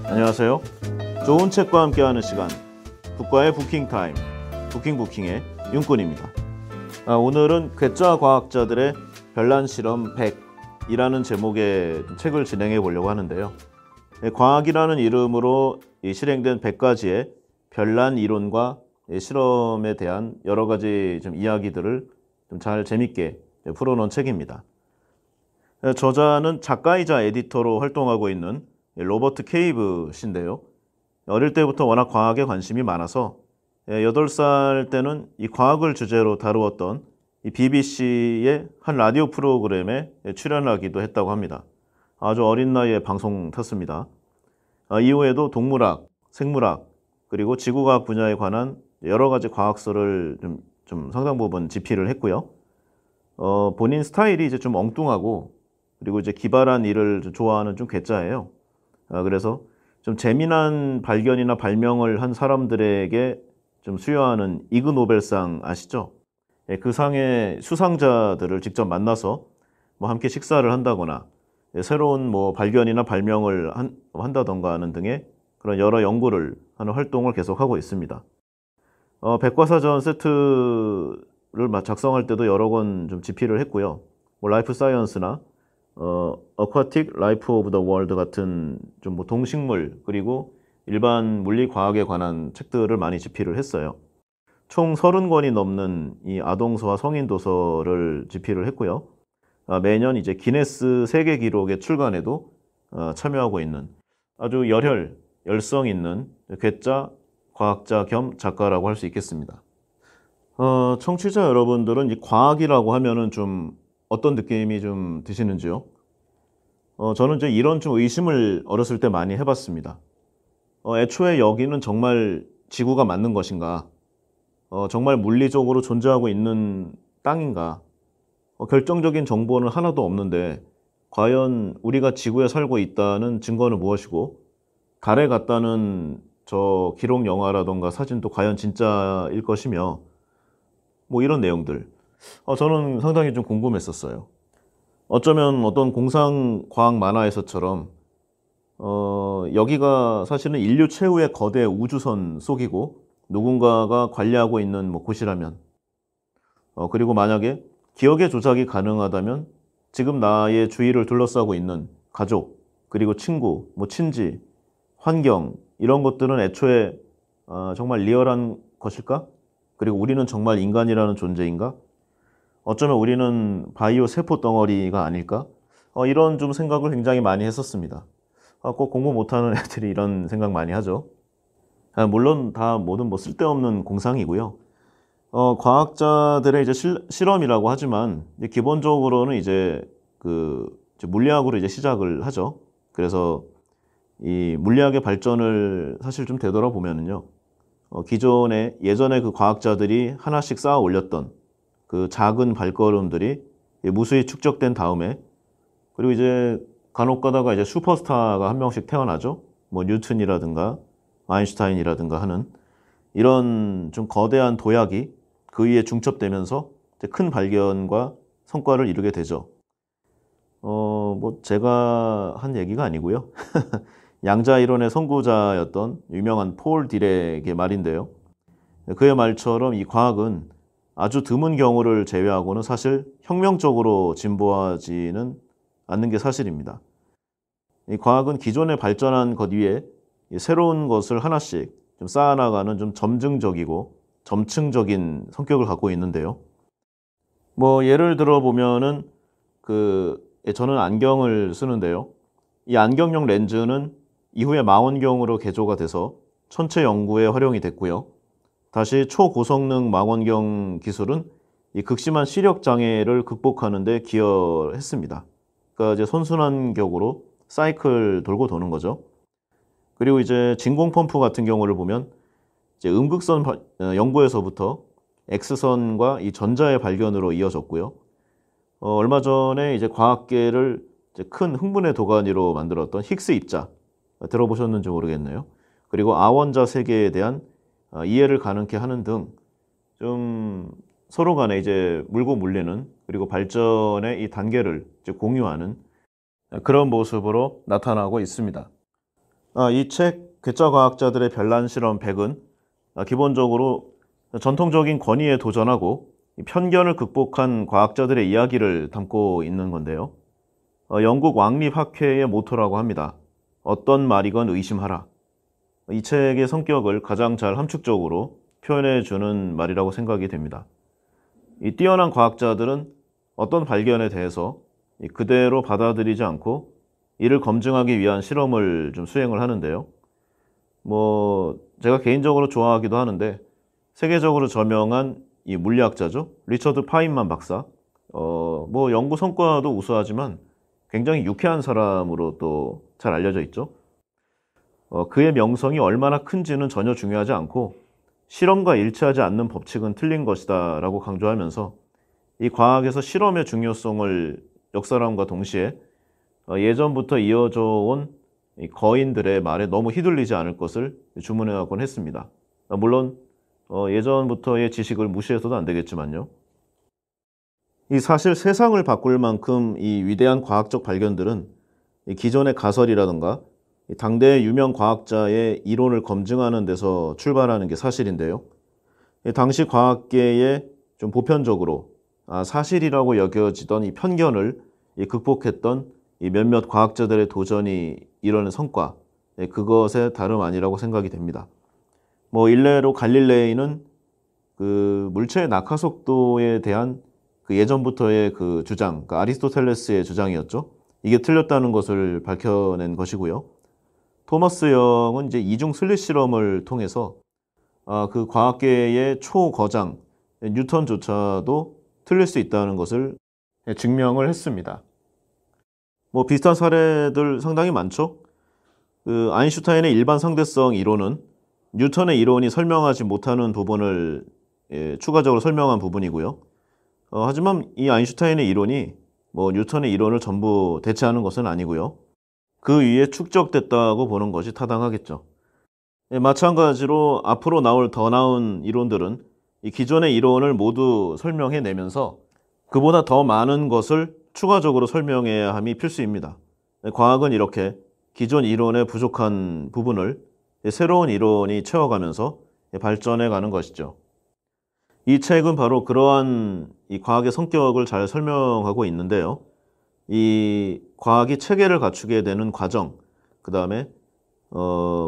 안녕하세요. 좋은 책과 함께하는 시간, 북과의 부킹타임, 부킹의 윤꾼입니다. 오늘은 괴짜 과학자들의 별난 실험 100이라는 제목의 책을 진행해 보려고 하는데요. 과학이라는 이름으로 실행된 100가지의 별난 이론과 실험에 대한 여러 가지 좀 이야기들을 좀 잘 재밌게 풀어놓은 책입니다. 저자는 작가이자 에디터로 활동하고 있는 로버트 케이브 씨인데요. 어릴 때부터 워낙 과학에 관심이 많아서 8살 때는 이 과학을 주제로 다루었던 이 BBC의 한 라디오 프로그램에 출연하기도 했다고 합니다. 아주 어린 나이에 방송 탔습니다. 이후에도 동물학, 생물학, 그리고 지구과학 분야에 관한 여러 가지 과학서를 좀 상당 부분 집필을 했고요. 본인 스타일이 이제 좀 엉뚱하고 그리고 이제 기발한 일을 좋아하는 좀 괴짜예요. 그래서 좀 재미난 발견이나 발명을 한 사람들에게 좀 수여하는 이그 노벨상 아시죠? 그 상의 수상자들을 직접 만나서 뭐 함께 식사를 한다거나 새로운 뭐 발견이나 발명을 한다던가 하는 등의 그런 여러 연구를 하는 활동을 계속하고 있습니다. 백과사전 세트를 작성할 때도 여러 권 좀 집필을 했고요. 뭐 라이프 사이언스나 Aquatic Life of the World 같은 좀 뭐 동식물 그리고 일반 물리 과학에 관한 책들을 많이 집필을 했어요. 총 30권이 넘는 이 아동서와 성인 도서를 집필을 했고요. 매년 이제 기네스 세계 기록의 출간에도 참여하고 있는 아주 열성 있는 괴짜 과학자 겸 작가라고 할 수 있겠습니다. 청취자 여러분들은 이 과학이라고 하면은 좀 어떤 느낌이 좀 드시는지요? 저는 이제 이런 좀 의심을 어렸을 때 많이 해봤습니다. 애초에 여기는 정말 지구가 맞는 것인가? 정말 물리적으로 존재하고 있는 땅인가? 결정적인 정보는 하나도 없는데 과연 우리가 지구에 살고 있다는 증거는 무엇이고 달에 갔다는 저 기록 영화라던가 사진도 과연 진짜일 것이며 뭐 이런 내용들 저는 상당히 좀 궁금했었어요. 어쩌면 어떤 공상 과학 만화에서처럼 여기가 사실은 인류 최후의 거대 우주선 속이고 누군가가 관리하고 있는 뭐 곳이라면 그리고 만약에 기억의 조작이 가능하다면 지금 나의 주위를 둘러싸고 있는 가족 그리고 친구, 뭐 친지, 환경 이런 것들은 애초에 정말 리얼한 것일까? 그리고 우리는 정말 인간이라는 존재인가? 어쩌면 우리는 바이오 세포 덩어리가 아닐까? 이런 좀 생각을 굉장히 많이 했었습니다. 꼭 공부 못하는 애들이 이런 생각 많이 하죠. 물론 다 모든 뭐 쓸데없는 공상이고요. 과학자들의 이제 실험이라고 하지만 이제 기본적으로는 이제 이제 물리학으로 이제 시작을 하죠. 그래서 이 물리학의 발전을 사실 좀 되돌아보면은요. 예전에 그 과학자들이 하나씩 쌓아 올렸던 그 작은 발걸음들이 무수히 축적된 다음에 그리고 이제 간혹 가다가 이제 슈퍼스타가 한 명씩 태어나죠. 뭐 뉴턴이라든가 아인슈타인이라든가 하는 이런 좀 거대한 도약이 그 위에 중첩되면서 큰 발견과 성과를 이루게 되죠. 뭐 제가 한 얘기가 아니고요. 양자 이론의 선구자였던 유명한 폴 디렉의 말인데요. 그의 말처럼 이 과학은 아주 드문 경우를 제외하고는 사실 혁명적으로 진보하지는 않는 게 사실입니다. 이 과학은 기존에 발전한 것 위에 새로운 것을 하나씩 좀 쌓아나가는 좀 점증적이고 점층적인 성격을 갖고 있는데요. 뭐 예를 들어 보면은 저는 안경을 쓰는데요. 이 안경용 렌즈는 이후에 망원경으로 개조가 돼서 천체 연구에 활용이 됐고요. 다시 초고성능 망원경 기술은 이 극심한 시력 장애를 극복하는 데 기여했습니다. 그러니까 이제 선순환 격으로 사이클 돌고 도는 거죠. 그리고 이제 진공 펌프 같은 경우를 보면 이제 음극선 연구에서부터 X선과 이 전자의 발견으로 이어졌고요. 얼마 전에 이제 과학계를 이제 큰 흥분의 도가니로 만들었던 힉스 입자 들어보셨는지 모르겠네요. 그리고 아원자 세계에 대한 이해를 가능케 하는 등 좀 서로 간에 이제 물고 물리는 그리고 발전의 이 단계를 이제 공유하는 그런 모습으로 나타나고 있습니다. 이 책 괴짜과학자들의 별난 실험 100은 기본적으로 전통적인 권위에 도전하고 이 편견을 극복한 과학자들의 이야기를 담고 있는 건데요. 영국 왕립학회의 모토라고 합니다. 어떤 말이건 의심하라. 이 책의 성격을 가장 잘 함축적으로 표현해 주는 말이라고 생각이 됩니다. 이 뛰어난 과학자들은 어떤 발견에 대해서 그대로 받아들이지 않고 이를 검증하기 위한 실험을 좀 수행을 하는데요. 제가 개인적으로 좋아하기도 하는데 세계적으로 저명한 이 물리학자죠. 리처드 파인만 박사. 연구 성과도 우수하지만 굉장히 유쾌한 사람으로 또 잘 알려져 있죠. 그의 명성이 얼마나 큰지는 전혀 중요하지 않고 실험과 일치하지 않는 법칙은 틀린 것이다 라고 강조하면서 이 과학에서 실험의 중요성을 역사람과 동시에 예전부터 이어져 온 이 거인들의 말에 너무 휘둘리지 않을 것을 주문해하곤 했습니다. 물론 예전부터의 지식을 무시해서도 안 되겠지만요. 이 사실 세상을 바꿀 만큼 이 위대한 과학적 발견들은 이 기존의 가설이라든가 이 당대의 유명 과학자의 이론을 검증하는 데서 출발하는 게 사실인데요. 이 당시 과학계에 좀 보편적으로 사실이라고 여겨지던 이 편견을 극복했던 이 몇몇 과학자들의 도전이 이뤄낸 성과, 그것의 다름 아니라고 생각이 됩니다. 일례로 갈릴레이는 그 물체의 낙하 속도에 대한 그 예전부터의 그 주장, 그러니까 아리스토텔레스의 주장이었죠. 이게 틀렸다는 것을 밝혀낸 것이고요. 토마스 영은 이제 이중 슬릿 실험을 통해서 그 과학계의 초거장 뉴턴조차도 틀릴 수 있다는 것을 증명을 했습니다. 비슷한 사례들 상당히 많죠. 그 아인슈타인의 일반 상대성 이론은 뉴턴의 이론이 설명하지 못하는 부분을 추가적으로 설명한 부분이고요. 하지만 이 아인슈타인의 이론이 뉴턴의 이론을 전부 대체하는 것은 아니고요. 그 위에 축적됐다고 보는 것이 타당하겠죠. 마찬가지로 앞으로 더 나온 이론들은 이 기존의 이론을 모두 설명해내면서 그보다 더 많은 것을 추가적으로 설명해야 함이 필수입니다. 과학은 이렇게 기존 이론의 부족한 부분을 새로운 이론이 채워가면서 발전해 가는 것이죠. 이 책은 바로 그러한 이 과학의 성격을 잘 설명하고 있는데요. 이 과학이 체계를 갖추게 되는 과정, 그 다음에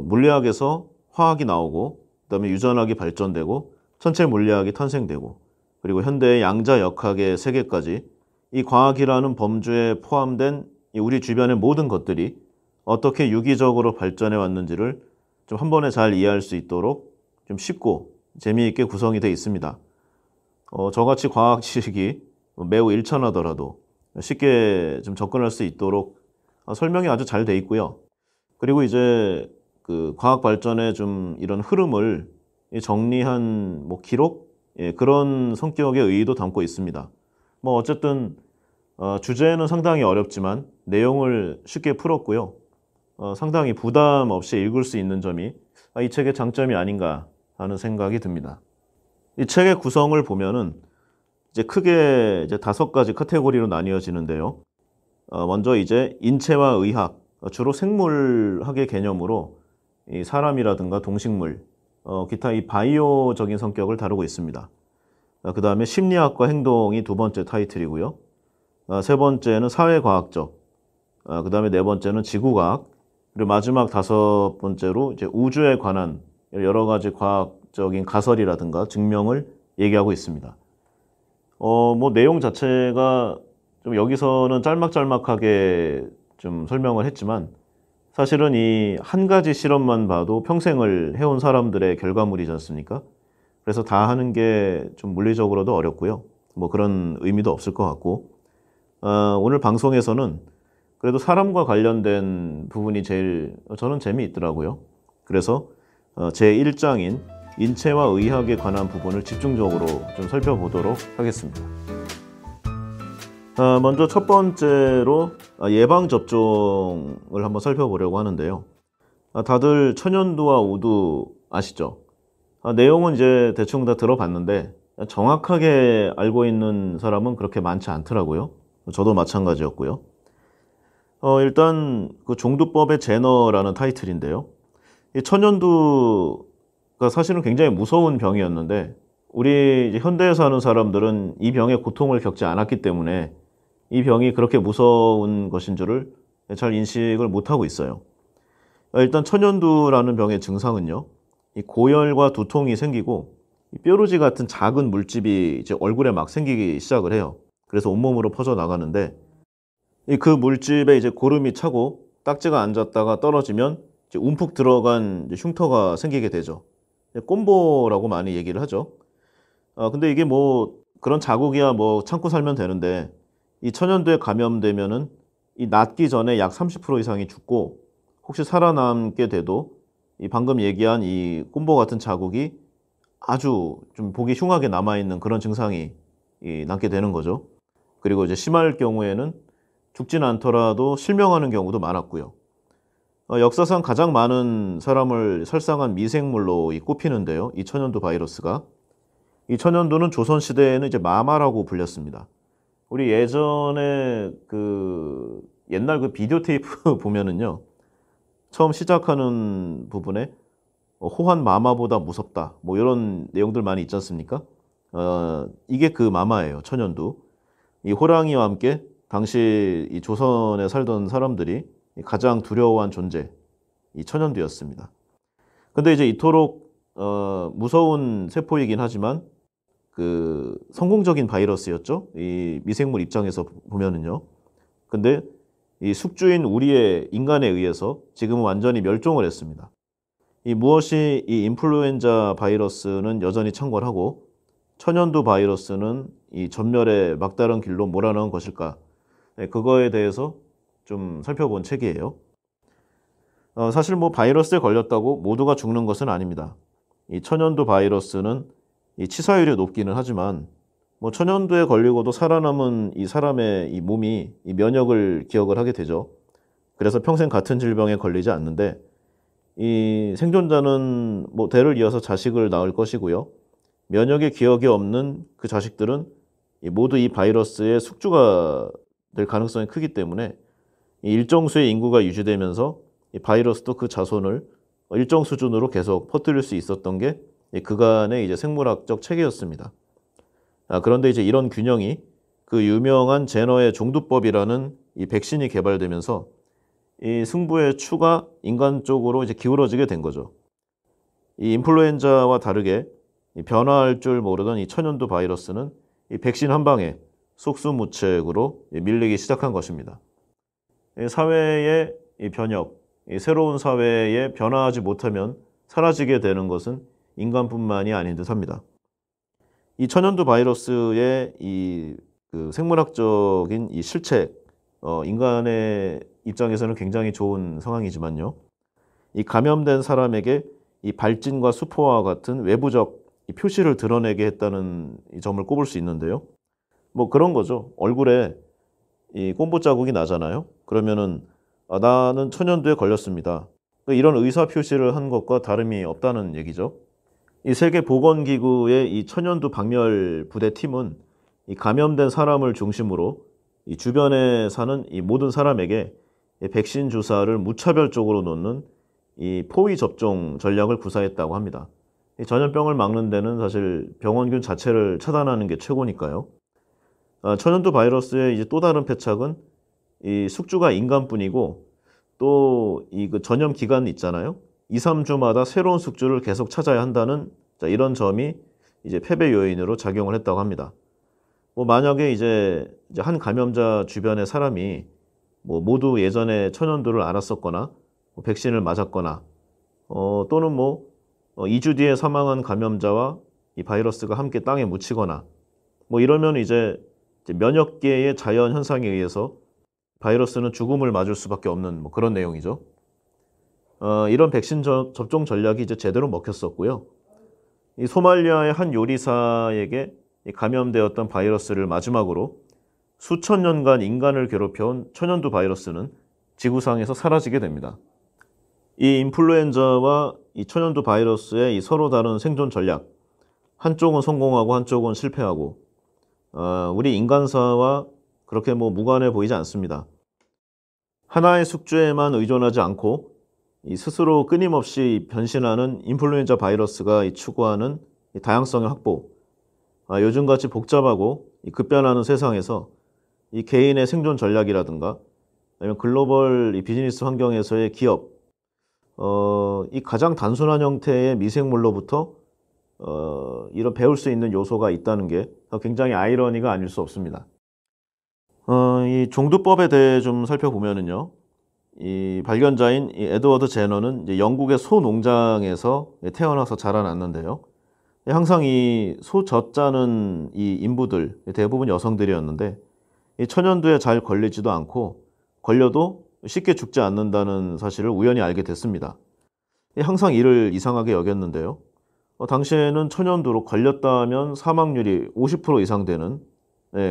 물리학에서 화학이 나오고, 그 다음에 유전학이 발전되고, 천체 물리학이 탄생되고, 그리고 현대의 양자역학의 세계까지 이 과학이라는 범주에 포함된 우리 주변의 모든 것들이 어떻게 유기적으로 발전해 왔는지를 좀 한 번에 잘 이해할 수 있도록 좀 쉽고 재미있게 구성이 되어 있습니다. 저같이 과학 지식이 매우 일천하더라도 쉽게 좀 접근할 수 있도록 설명이 아주 잘 되어 있고요. 그리고 이제 그 과학 발전의 좀 이런 흐름을 정리한 기록, 그런 성격의 의의도 담고 있습니다. 어쨌든 주제는 상당히 어렵지만 내용을 쉽게 풀었고요. 상당히 부담 없이 읽을 수 있는 점이 이 책의 장점이 아닌가 하는 생각이 듭니다. 이 책의 구성을 보면은 이제 크게 이제 5가지 카테고리로 나뉘어지는데요. 먼저 이제 인체와 의학, 주로 생물학의 개념으로 이 사람이라든가 동식물, 기타 이 바이오적인 성격을 다루고 있습니다. 그 다음에 심리학과 행동이 2번째 타이틀이고요. 3번째는 사회과학적, 그 다음에 4번째는 지구과학, 그리고 마지막 5번째로 이제 우주에 관한 여러 가지 과학적인 가설이라든가 증명을 얘기하고 있습니다. 내용 자체가 좀 여기서는 짤막짤막하게 좀 설명을 했지만 사실은 이 한 가지 실험만 봐도 평생을 해온 사람들의 결과물이지 않습니까? 그래서 다 하는 게 좀 물리적으로도 어렵고요. 그런 의미도 없을 것 같고, 오늘 방송에서는 그래도 사람과 관련된 부분이 제일 저는 재미있더라고요. 그래서 제 1장인 인체와 의학에 관한 부분을 집중적으로 좀 살펴보도록 하겠습니다. 먼저 첫 번째로 예방접종을 한번 살펴보려고 하는데요. 다들 천연두와 우두 아시죠? 내용은 이제 대충 다 들어봤는데 정확하게 알고 있는 사람은 그렇게 많지 않더라고요. 저도 마찬가지였고요. 일단 그 종두법의 제너라는 타이틀인데요. 이 천연두가 사실은 굉장히 무서운 병이었는데 우리 이제 현대에 사는 사람들은 이 병의 고통을 겪지 않았기 때문에 이 병이 그렇게 무서운 것인 줄을 잘 인식을 못하고 있어요. 일단 천연두라는 병의 증상은요. 이 고열과 두통이 생기고 이 뾰루지 같은 작은 물집이 이제 얼굴에 막 생기기 시작을 해요. 그래서 온몸으로 퍼져 나가는데 이 그 물집에 이제 고름이 차고 딱지가 앉았다가 떨어지면 이제 움푹 들어간 이제 흉터가 생기게 되죠. 꼼보라고 많이 얘기를 하죠. 근데 이게 뭐 그런 자국이야 뭐 참고 살면 되는데 이 천연두에 감염되면은 이 낫기 전에 약 30% 이상이 죽고 혹시 살아남게 돼도 이 방금 얘기한 이 꼼보 같은 자국이 아주 좀 보기 흉하게 남아있는 그런 증상이 남게 되는 거죠. 그리고 이제 심할 경우에는 죽지는 않더라도 실명하는 경우도 많았고요. 역사상 가장 많은 사람을 살상한 미생물로 꼽히는데요. 이 천연두 바이러스가. 이 천연두는 조선시대에는 이제 마마라고 불렸습니다. 우리 예전에 그 옛날 그 비디오 테이프 보면은요. 처음 시작하는 부분에 호환 마마보다 무섭다. 뭐 이런 내용들 많이 있지 않습니까? 이게 그 마마예요. 천연두. 이 호랑이와 함께 당시 이 조선에 살던 사람들이 가장 두려워한 존재, 이 천연두였습니다. 근데 이제 이토록 무서운 세포이긴 하지만 그 성공적인 바이러스였죠. 이 미생물 입장에서 보면은요. 근데 이 숙주인 우리의 인간에 의해서 지금은 완전히 멸종을 했습니다. 이 무엇이 이 인플루엔자 바이러스는 여전히 창궐하고 천연두 바이러스는 이 전멸의 막다른 길로 몰아넣은 것일까? 네, 그거에 대해서 좀 살펴본 책이에요. 사실 뭐 바이러스에 걸렸다고 모두가 죽는 것은 아닙니다. 이 천연두 바이러스는 이 치사율이 높기는 하지만 뭐 천연두에 걸리고도 살아남은 이 사람의 이 몸이 이 면역을 기억을 하게 되죠. 그래서 평생 같은 질병에 걸리지 않는데 이 생존자는 뭐 대를 이어서 자식을 낳을 것이고요. 면역의 기억이 없는 그 자식들은 모두 이 바이러스의 숙주가 될 가능성이 크기 때문에 일정 수의 인구가 유지되면서 이 바이러스도 그 자손을 일정 수준으로 계속 퍼뜨릴 수 있었던 게 그간의 이제 생물학적 체계였습니다. 그런데 이제 이런 균형이 그 유명한 제너의 종두법이라는 이 백신이 개발되면서 이 승부의 추가 인간 쪽으로 이제 기울어지게 된 거죠. 이 인플루엔자와 다르게 변화할 줄 모르던 이 천연두 바이러스는 이 백신 한 방에 속수무책으로 밀리기 시작한 것입니다. 사회의 이 변혁, 이 새로운 사회에 변화하지 못하면 사라지게 되는 것은 인간뿐만이 아닌 듯합니다. 이 천연두 바이러스의 이 그 생물학적인 이 실책, 인간의 입장에서는 굉장히 좋은 상황이지만요. 이 감염된 사람에게 이 발진과 수포와 같은 외부적 이 표시를 드러내게 했다는 이 점을 꼽을 수 있는데요. 뭐 그런 거죠. 얼굴에 이 꼼보 자국이 나잖아요. 그러면은 나는 천연두에 걸렸습니다. 이런 의사 표시를 한 것과 다름이 없다는 얘기죠. 이 세계보건기구의 이 천연두 박멸 부대팀은 이 감염된 사람을 중심으로 이 주변에 사는 이 모든 사람에게 이 백신 주사를 무차별적으로 놓는 이 포위 접종 전략을 구사했다고 합니다. 이 전염병을 막는 데는 사실 병원균 자체를 차단하는 게 최고니까요. 천연두 바이러스의 이제 또 다른 패착은 이 숙주가 인간뿐이고 또 이 그 전염 기간 있잖아요. 2, 3주마다 새로운 숙주를 계속 찾아야 한다는 이런 점이 이제 패배 요인으로 작용을 했다고 합니다. 뭐 만약에 이제 한 감염자 주변의 사람이 뭐 모두 예전에 천연두를 앓았었거나 뭐 백신을 맞았거나 또는 뭐 2주 뒤에 사망한 감염자와 이 바이러스가 함께 땅에 묻히거나 뭐 이러면 이제 면역계의 자연 현상에 의해서 바이러스는 죽음을 맞을 수밖에 없는 뭐 그런 내용이죠. 이런 백신 접종 전략이 이제 제대로 먹혔었고요. 이 소말리아의 한 요리사에게 이 감염되었던 바이러스를 마지막으로 수천 년간 인간을 괴롭혀온 천연두 바이러스는 지구상에서 사라지게 됩니다. 이 인플루엔자와 이 천연두 바이러스의 이 서로 다른 생존 전략, 한쪽은 성공하고 한쪽은 실패하고 우리 인간사와 그렇게 뭐 무관해 보이지 않습니다. 하나의 숙주에만 의존하지 않고 이 스스로 끊임없이 변신하는 인플루엔자 바이러스가 추구하는 이 다양성의 확보, 요즘같이 복잡하고 이 급변하는 세상에서 이 개인의 생존 전략이라든가 아니면 글로벌 이 비즈니스 환경에서의 기업, 이 가장 단순한 형태의 미생물로부터 이런 배울 수 있는 요소가 있다는 게 굉장히 아이러니가 아닐 수 없습니다. 이 종두법에 대해 좀 살펴보면은요, 이 발견자인 이 에드워드 제너는 이제 영국의 소 농장에서 태어나서 자라났는데요. 항상 이 소 젖자는 이 인부들 대부분 여성들이었는데 이 천연두에 잘 걸리지도 않고 걸려도 쉽게 죽지 않는다는 사실을 우연히 알게 됐습니다. 항상 이를 이상하게 여겼는데요. 당시에는 천연두로 걸렸다면 사망률이 50% 이상 되는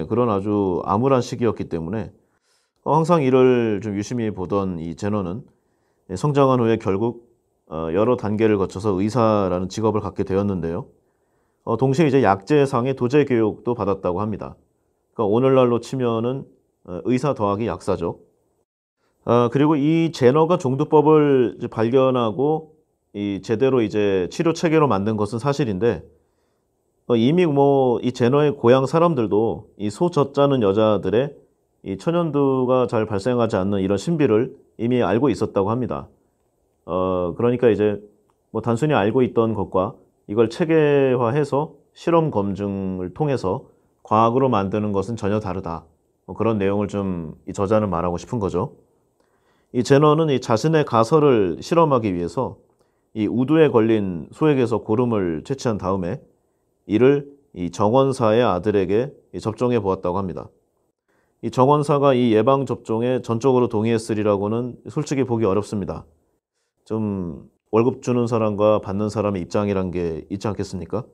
그런 아주 암울한 시기였기 때문에 항상 이를 좀 유심히 보던 이 제너는 성장한 후에 결국 여러 단계를 거쳐서 의사라는 직업을 갖게 되었는데요. 동시에 이제 약제상의 도제 교육도 받았다고 합니다. 그러니까 오늘날로 치면은 의사 더하기 약사죠. 그리고 이 제너가 종두법을 이제 발견하고 이 제대로 이제 치료 체계로 만든 것은 사실인데 이미 뭐 이 제너의 고향 사람들도 이 소 젖자는 여자들의 이 천연두가 잘 발생하지 않는 이런 신비를 이미 알고 있었다고 합니다. 그러니까 이제 뭐 단순히 알고 있던 것과 이걸 체계화해서 실험 검증을 통해서 과학으로 만드는 것은 전혀 다르다. 그런 내용을 좀 이 저자는 말하고 싶은 거죠. 이 제너는 이 자신의 가설을 실험하기 위해서 이 우두에 걸린 소에게서 고름을 채취한 다음에 이를 이 정원사의 아들에게 접종해 보았다고 합니다. 이 정원사가 이 예방 접종에 전적으로 동의했으리라고는 솔직히 보기 어렵습니다. 좀 월급 주는 사람과 받는 사람의 입장이란 게 있지 않겠습니까?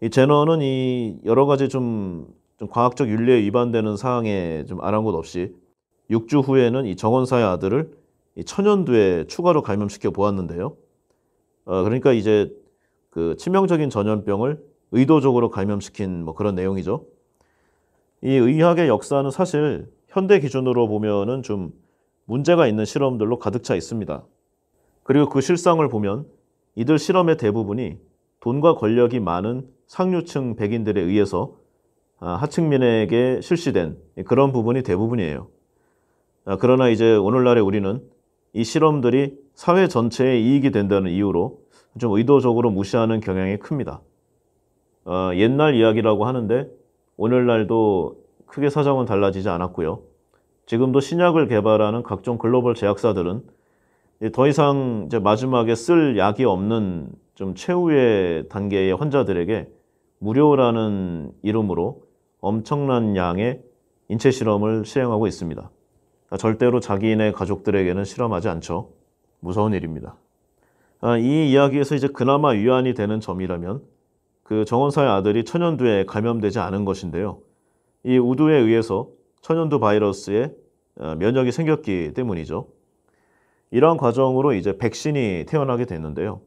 이 제너는 이 여러 가지 좀 과학적 윤리에 위반되는 사항에 좀 아랑곳 없이 6주 후에는 이 정원사의 아들을 이 천연두에 추가로 감염시켜 보았는데요. 그러니까 이제 그 치명적인 전염병을 의도적으로 감염시킨 뭐 그런 내용이죠. 이 의학의 역사는 사실 현대 기준으로 보면은 좀 문제가 있는 실험들로 가득 차 있습니다. 그리고 그 실상을 보면 이들 실험의 대부분이 돈과 권력이 많은 상류층 백인들에 의해서 하층민에게 실시된 그런 부분이 대부분이에요. 그러나 이제 오늘날의 우리는 이 실험들이 사회 전체에 이익이 된다는 이유로 좀 의도적으로 무시하는 경향이 큽니다. 옛날 이야기라고 하는데 오늘날도 크게 사정은 달라지지 않았고요. 지금도 신약을 개발하는 각종 글로벌 제약사들은 더 이상 이제 마지막에 쓸 약이 없는 좀 최후의 단계의 환자들에게 무료라는 이름으로 엄청난 양의 인체 실험을 시행하고 있습니다. 절대로 자기네 가족들에게는 실험하지 않죠. 무서운 일입니다. 이 이야기에서 이제 그나마 위안이 되는 점이라면 그 정원사의 아들이 천연두에 감염되지 않은 것인데요. 이 우두에 의해서 천연두 바이러스에 면역이 생겼기 때문이죠. 이러한 과정으로 이제 백신이 태어나게 됐는데요.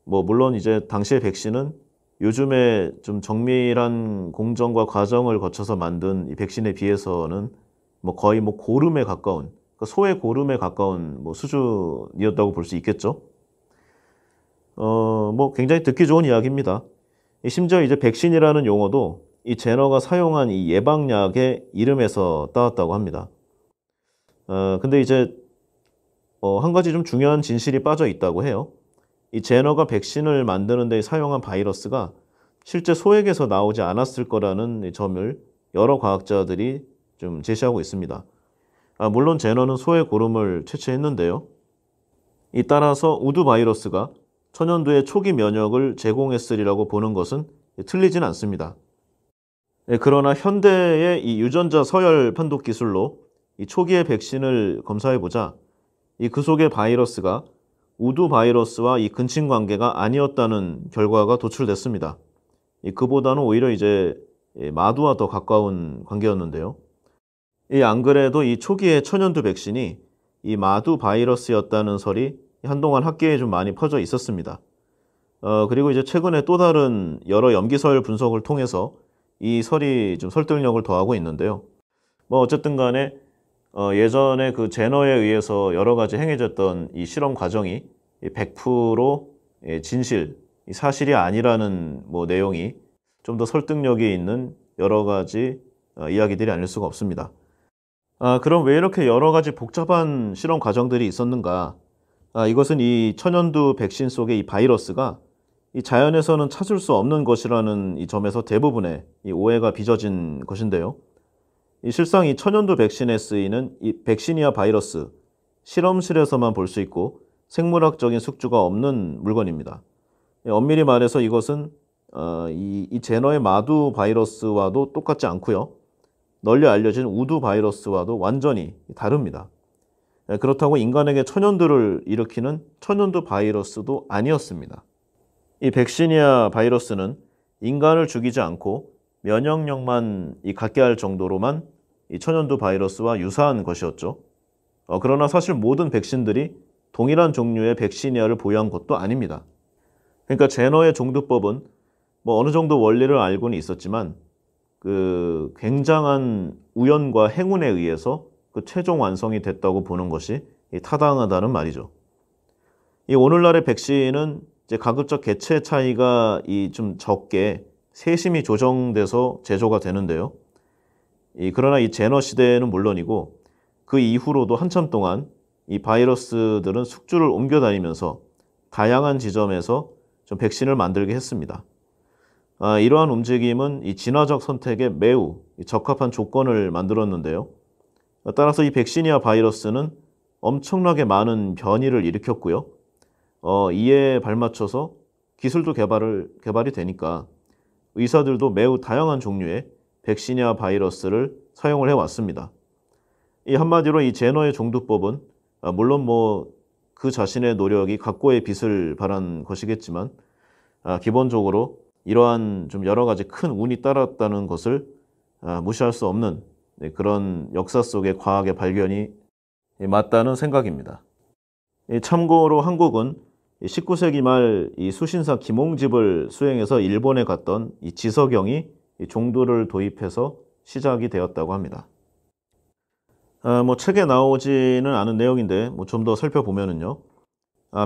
뭐 물론 이제 당시의 백신은 요즘에 좀 정밀한 공정과 과정을 거쳐서 만든 이 백신에 비해서는 뭐 거의 뭐 고름에 가까운, 그러니까 소의 고름에 가까운 뭐 수준이었다고 볼 수 있겠죠. 뭐 굉장히 듣기 좋은 이야기입니다. 심지어 이제 백신이라는 용어도 이 제너가 사용한 이 예방약의 이름에서 따왔다고 합니다. 근데 이제 한 가지 좀 중요한 진실이 빠져 있다고 해요. 이 제너가 백신을 만드는 데 사용한 바이러스가 실제 소에게서 나오지 않았을 거라는 점을 여러 과학자들이 좀 제시하고 있습니다. 물론 제너는 소의 고름을 채취했는데요. 이 따라서 우두 바이러스가 천연두의 초기 면역을 제공했으리라고 보는 것은 틀리진 않습니다. 그러나 현대의 이 유전자 서열 판독 기술로 이 초기의 백신을 검사해보자 이 그 속의 바이러스가 우두 바이러스와 이 근친 관계가 아니었다는 결과가 도출됐습니다. 그보다는 오히려 이제 마두와 더 가까운 관계였는데요. 안 그래도 이 초기의 천연두 백신이 이 마두 바이러스였다는 설이 한동안 학계에 좀 많이 퍼져 있었습니다. 그리고 이제 최근에 또 다른 여러 염기설 분석을 통해서 이 설이 좀 설득력을 더하고 있는데요. 뭐 어쨌든 간에 예전에 그 제너에 의해서 여러 가지 행해졌던 이 실험 과정이 100% 진실, 사실이 아니라는 뭐 내용이 좀 더 설득력이 있는 여러 가지 이야기들이 아닐 수가 없습니다. 그럼 왜 이렇게 여러 가지 복잡한 실험 과정들이 있었는가? 이것은 이 천연두 백신 속의 이 바이러스가 이 자연에서는 찾을 수 없는 것이라는 이 점에서 대부분의 이 오해가 빚어진 것인데요. 이 실상 이 천연두 백신에 쓰이는 이 백시니아 바이러스, 실험실에서만 볼 수 있고 생물학적인 숙주가 없는 물건입니다. 엄밀히 말해서 이것은 이 제너의 마두 바이러스와도 똑같지 않고요. 널리 알려진 우두 바이러스와도 완전히 다릅니다. 그렇다고 인간에게 천연두를 일으키는 천연두 바이러스도 아니었습니다. 이 백시니아 바이러스는 인간을 죽이지 않고 면역력만 갖게 할 정도로만 이 천연두 바이러스와 유사한 것이었죠. 그러나 사실 모든 백신들이 동일한 종류의 백시니아를 보유한 것도 아닙니다. 그러니까 제너의 종두법은 뭐 어느 정도 원리를 알고는 있었지만 그 굉장한 우연과 행운에 의해서 그 최종 완성이 됐다고 보는 것이 타당하다는 말이죠. 이 오늘날의 백신은 이제 가급적 개체 차이가 좀 적게 세심히 조정돼서 제조가 되는데요. 그러나 이 제너 시대는 물론이고 그 이후로도 한참 동안 이 바이러스들은 숙주를 옮겨 다니면서 다양한 지점에서 좀 백신을 만들게 했습니다. 이러한 움직임은 이 진화적 선택에 매우 적합한 조건을 만들었는데요. 따라서 이 백시니아 바이러스는 엄청나게 많은 변이를 일으켰고요. 이에 발맞춰서 기술도 개발이 되니까 의사들도 매우 다양한 종류의 백시니아 바이러스를 사용을 해왔습니다. 이 한마디로 이 제너의 종두법은 물론 뭐 그 자신의 노력이 각고의 빛을 발한 것이겠지만 기본적으로 이러한 좀 여러 가지 큰 운이 따랐다는 것을 무시할 수 없는 그런 역사 속의 과학의 발견이 맞다는 생각입니다. 참고로 한국은 19세기 말 이 수신사 김홍집을 수행해서 일본에 갔던 이 지석영이 종두를 도입해서 시작이 되었다고 합니다. 뭐 책에 나오지는 않은 내용인데 뭐 좀 더 살펴보면은요.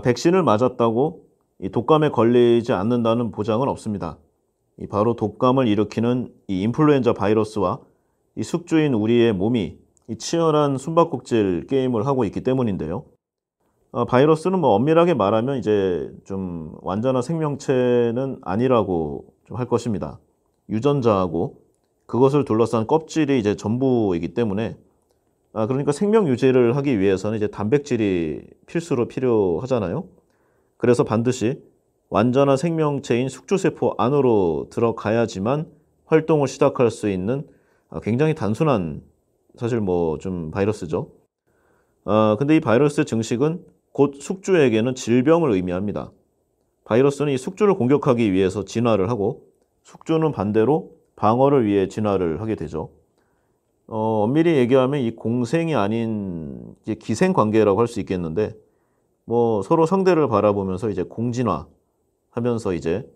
백신을 맞았다고 이 독감에 걸리지 않는다는 보장은 없습니다. 바로 독감을 일으키는 이 인플루엔자 바이러스와 이 숙주인 우리의 몸이 이 치열한 숨바꼭질 게임을 하고 있기 때문인데요. 바이러스는 뭐 엄밀하게 말하면 이제 좀 완전한 생명체는 아니라고 좀 할 것입니다. 유전자하고 그것을 둘러싼 껍질이 이제 전부이기 때문에 그러니까 생명 유지를 하기 위해서는 이제 단백질이 필수로 필요하잖아요. 그래서 반드시 완전한 생명체인 숙주세포 안으로 들어가야지만 활동을 시작할 수 있는 굉장히 단순한 사실 뭐 좀 바이러스죠. 근데 이 바이러스 증식은 곧 숙주에게는 질병을 의미합니다. 바이러스는 이 숙주를 공격하기 위해서 진화를 하고 숙주는 반대로 방어를 위해 진화를 하게 되죠. 엄밀히 얘기하면 이 공생이 아닌 이제 기생 관계라고 할 수 있겠는데 뭐 서로 상대를 바라보면서 이제 공진화 하면서 이제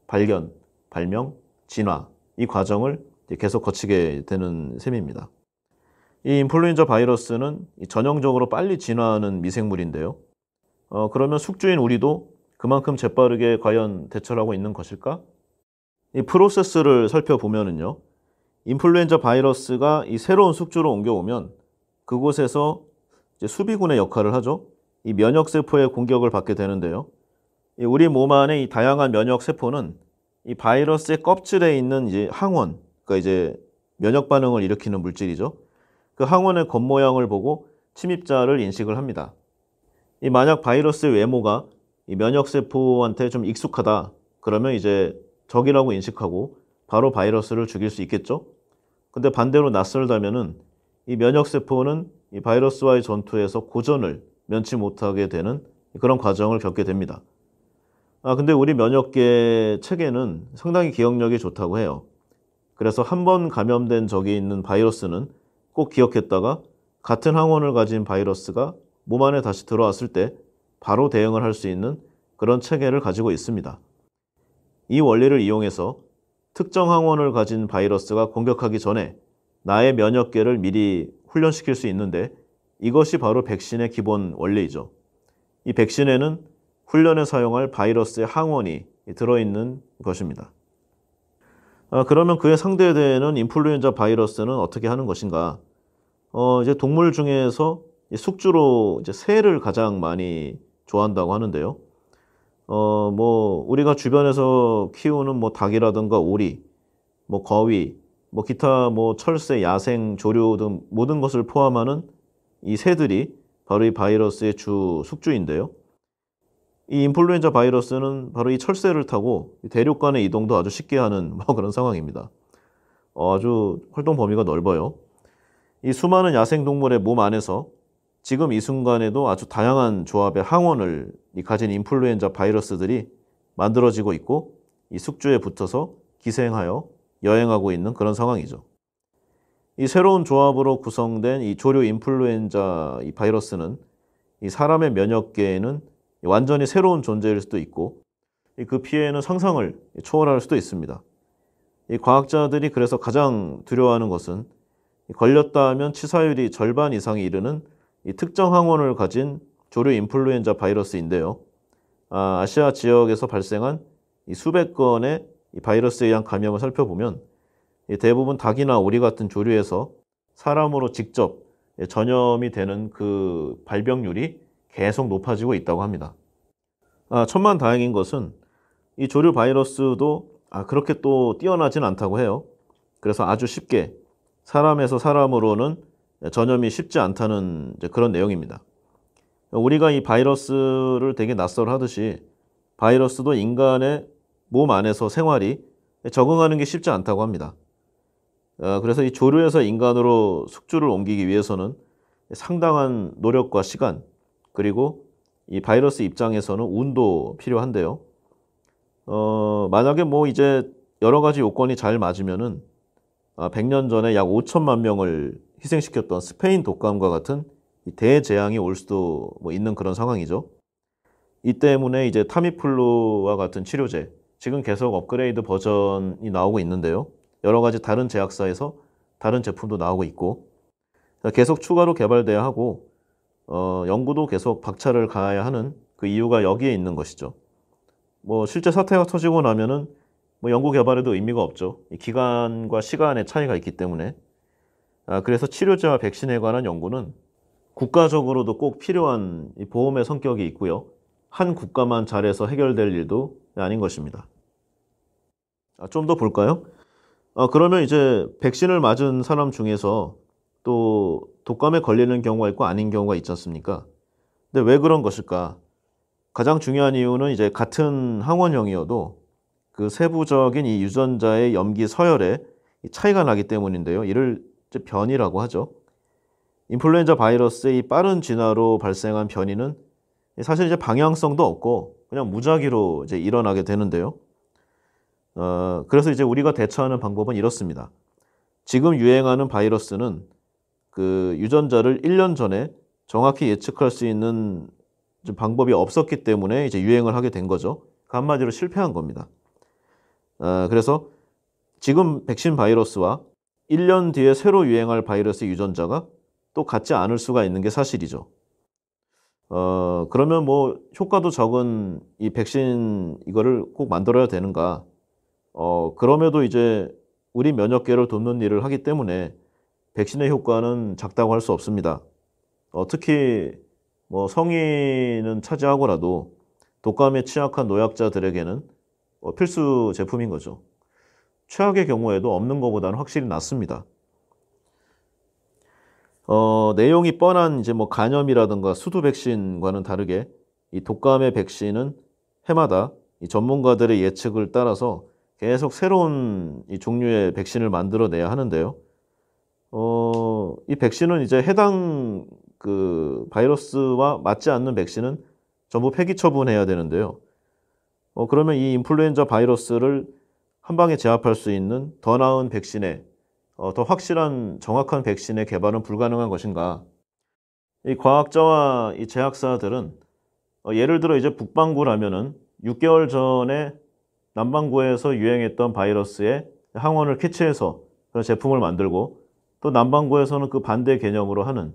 발견, 발명, 진화 이 과정을 이제 계속 거치게 되는 셈입니다. 이 인플루엔자 바이러스는 전형적으로 빨리 진화하는 미생물인데요. 그러면 숙주인 우리도 그만큼 재빠르게 과연 대처를 하고 있는 것일까? 이 프로세스를 살펴보면은요. 인플루엔자 바이러스가 이 새로운 숙주로 옮겨오면 그곳에서 이제 수비군의 역할을 하죠. 이 면역세포의 공격을 받게 되는데요. 우리 몸 안에 이 다양한 면역세포는 이 바이러스의 껍질에 있는 이제 항원, 그러니까 이제 면역 반응을 일으키는 물질이죠. 그 항원의 겉모양을 보고 침입자를 인식을 합니다. 만약 바이러스의 외모가 이 면역세포한테 좀 익숙하다, 그러면 이제 적이라고 인식하고 바로 바이러스를 죽일 수 있겠죠. 근데 반대로 낯설다면은 이 면역세포는 이 바이러스와의 전투에서 고전을 면치 못하게 되는 그런 과정을 겪게 됩니다. 근데 우리 면역계 체계는 상당히 기억력이 좋다고 해요. 그래서 한 번 감염된 적이 있는 바이러스는 꼭 기억했다가 같은 항원을 가진 바이러스가 몸 안에 다시 들어왔을 때 바로 대응을 할 수 있는 그런 체계를 가지고 있습니다. 이 원리를 이용해서 특정 항원을 가진 바이러스가 공격하기 전에 나의 면역계를 미리 훈련시킬 수 있는데 이것이 바로 백신의 기본 원리이죠. 이 백신에는 훈련에 사용할 바이러스의 항원이 들어있는 것입니다. 그러면 그에 상대되는 인플루엔자 바이러스는 어떻게 하는 것인가? 이제 동물 중에서 숙주로 이제 새를 가장 많이 좋아한다고 하는데요. 뭐 우리가 주변에서 키우는 뭐 닭이라든가 오리, 뭐 거위, 뭐 기타 뭐 철새, 야생, 조류 등 모든 것을 포함하는 이 새들이 바로 이 바이러스의 주 숙주인데요. 이 인플루엔자 바이러스는 바로 이 철새를 타고 대륙 간의 이동도 아주 쉽게 하는 뭐 그런 상황입니다. 아주 활동 범위가 넓어요. 이 수많은 야생동물의 몸 안에서 지금 이 순간에도 아주 다양한 조합의 항원을 가진 인플루엔자 바이러스들이 만들어지고 있고 이 숙주에 붙어서 기생하여 여행하고 있는 그런 상황이죠. 이 새로운 조합으로 구성된 이 조류 인플루엔자 이 바이러스는 이 사람의 면역계에는 완전히 새로운 존재일 수도 있고 그 피해는 상상을 초월할 수도 있습니다. 이 과학자들이 그래서 가장 두려워하는 것은 걸렸다 하면 치사율이 절반 이상에 이르는 이 특정 항원을 가진 조류 인플루엔자 바이러스인데요. 아시아 지역에서 발생한 이 수백 건의 이 바이러스에 의한 감염을 살펴보면 대부분 닭이나 오리 같은 조류에서 사람으로 직접 전염이 되는 그 발병률이 계속 높아지고 있다고 합니다. 천만다행인 것은 이 조류 바이러스도 그렇게 또 뛰어나진 않다고 해요. 그래서 아주 쉽게 사람에서 사람으로는 전염이 쉽지 않다는 그런 내용입니다. 우리가 이 바이러스를 되게 낯설어하듯이 바이러스도 인간의 몸 안에서 생활이 적응하는 게 쉽지 않다고 합니다. 그래서 이 조류에서 인간으로 숙주를 옮기기 위해서는 상당한 노력과 시간, 그리고 이 바이러스 입장에서는 운도 필요한데요. 만약에 뭐 이제 여러 가지 요건이 잘 맞으면은 100년 전에 약 5천만 명을 희생시켰던 스페인 독감과 같은 대재앙이 올 수도 뭐 있는 그런 상황이죠. 이 때문에 이제 타미플루와 같은 치료제, 지금 계속 업그레이드 버전이 나오고 있는데요. 여러 가지 다른 제약사에서 다른 제품도 나오고 있고 계속 추가로 개발돼야 하고 연구도 계속 박차를 가해야 하는 그 이유가 여기에 있는 것이죠. 뭐 실제 사태가 터지고 나면은 뭐 연구 개발에도 의미가 없죠. 이 기간과 시간의 차이가 있기 때문에. 그래서 치료제와 백신에 관한 연구는 국가적으로도 꼭 필요한 이 보험의 성격이 있고요. 한 국가만 잘해서 해결될 일도 아닌 것입니다. 좀 더 볼까요? 그러면 이제 백신을 맞은 사람 중에서 또 독감에 걸리는 경우가 있고 아닌 경우가 있지 않습니까? 근데 왜 그런 것일까? 가장 중요한 이유는 이제 같은 항원형이어도 그 세부적인 이 유전자의 염기 서열에 차이가 나기 때문인데요. 이를 이제 변이라고 하죠. 인플루엔자 바이러스의 이 빠른 진화로 발생한 변이는 사실 이제 방향성도 없고 그냥 무작위로 이제 일어나게 되는데요. 그래서 이제 우리가 대처하는 방법은 이렇습니다. 지금 유행하는 바이러스는 그 유전자를 1년 전에 정확히 예측할 수 있는 방법이 없었기 때문에 이제 유행을 하게 된 거죠. 그 한마디로 실패한 겁니다. 그래서 지금 백신 바이러스와 1년 뒤에 새로 유행할 바이러스 유전자가 또 같지 않을 수가 있는 게 사실이죠. 그러면 뭐 효과도 적은 이 백신 이거를 꼭 만들어야 되는가? 그럼에도 이제 우리 면역계를 돕는 일을 하기 때문에 백신의 효과는 작다고 할 수 없습니다. 특히 뭐 성인은 차지하고라도 독감에 취약한 노약자들에게는 필수 제품인 거죠. 최악의 경우에도 없는 것보다는 확실히 낫습니다. 내용이 뻔한 이제 뭐 간염이라든가 수두 백신과는 다르게 이 독감의 백신은 해마다 이 전문가들의 예측을 따라서 계속 새로운 이 종류의 백신을 만들어내야 하는데요. 이 백신은 이제 해당 그 바이러스와 맞지 않는 백신은 전부 폐기 처분해야 되는데요. 그러면 이 인플루엔자 바이러스를 한 방에 제압할 수 있는 더 나은 백신에 더 확실한 정확한 백신의 개발은 불가능한 것인가? 이 과학자와 이 제약사들은 예를 들어 이제 북반구라면은 6개월 전에 남반구에서 유행했던 바이러스의 항원을 캐치해서 그런 제품을 만들고 또 남반구에서는 그 반대 개념으로 하는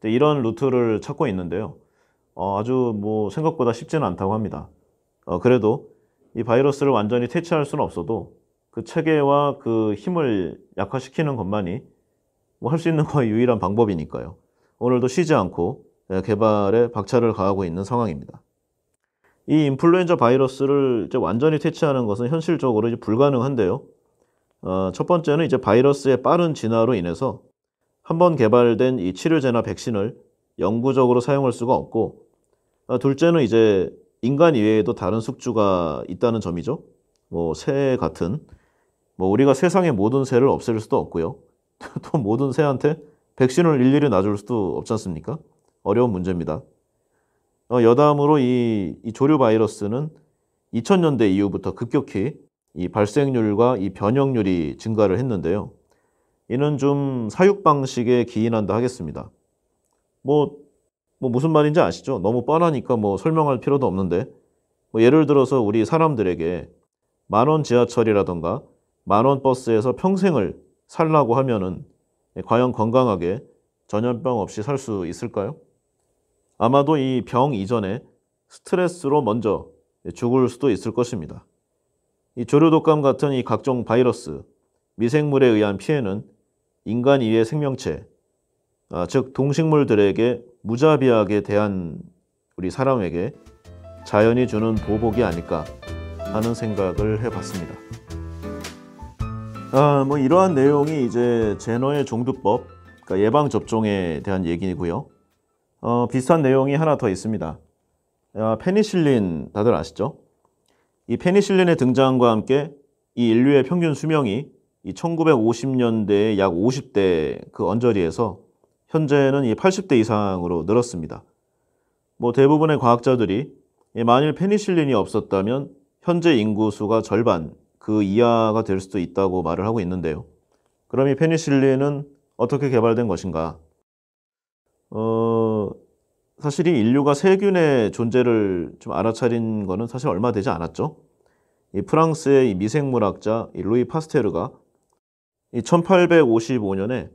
이런 루트를 찾고 있는데요. 아주 뭐 생각보다 쉽지는 않다고 합니다. 그래도 이 바이러스를 완전히 퇴치할 수는 없어도 그 체계와 그 힘을 약화시키는 것만이 뭐 할 수 있는 거의 유일한 방법이니까요. 오늘도 쉬지 않고 개발에 박차를 가하고 있는 상황입니다. 이 인플루엔자 바이러스를 이제 완전히 퇴치하는 것은 현실적으로 이제 불가능한데요. 첫 번째는 이제 바이러스의 빠른 진화로 인해서 한번 개발된 이 치료제나 백신을 영구적으로 사용할 수가 없고, 둘째는 이제 인간 이외에도 다른 숙주가 있다는 점이죠. 뭐 새 같은, 뭐 우리가 세상의 모든 새를 없앨 수도 없고요. 또 모든 새한테 백신을 일일이 놔줄 수도 없지 않습니까? 어려운 문제입니다. 여담으로 이 조류 바이러스는 2000년대 이후부터 급격히 이 발생률과 이 변형률이 증가를 했는데요. 이는 좀 사육 방식에 기인한다 하겠습니다. 뭐 무슨 말인지 아시죠? 너무 뻔하니까 뭐 설명할 필요도 없는데, 뭐 예를 들어서 우리 사람들에게 10,000원 지하철이라던가 10,000원 버스에서 평생을 살라고 하면은 과연 건강하게 전염병 없이 살 수 있을까요? 아마도 이 병 이전에 스트레스로 먼저 죽을 수도 있을 것입니다. 이 조류독감 같은 이 각종 바이러스, 미생물에 의한 피해는 인간 이외의 생명체, 즉 동식물들에게 무자비하게 대한 우리 사람에게 자연이 주는 보복이 아닐까 하는 생각을 해봤습니다. 뭐 이러한 내용이 이제 제너의 종두법, 그러니까 예방 접종에 대한 얘기고요. 비슷한 내용이 하나 더 있습니다. 페니실린 다들 아시죠? 이 페니실린의 등장과 함께 이 인류의 평균 수명이 이 1950년대의 약 50대 그 언저리에서 현재는 이 80대 이상으로 늘었습니다. 뭐 대부분의 과학자들이 만일 페니실린이 없었다면 현재 인구 수가 절반 그 이하가 될 수도 있다고 말을 하고 있는데요. 그럼 이 페니실린은 어떻게 개발된 것인가? 사실 이 인류가 세균의 존재를 좀 알아차린 거는 사실 얼마 되지 않았죠. 이 프랑스의 이 미생물학자 이 루이 파스테르가 이 1855년에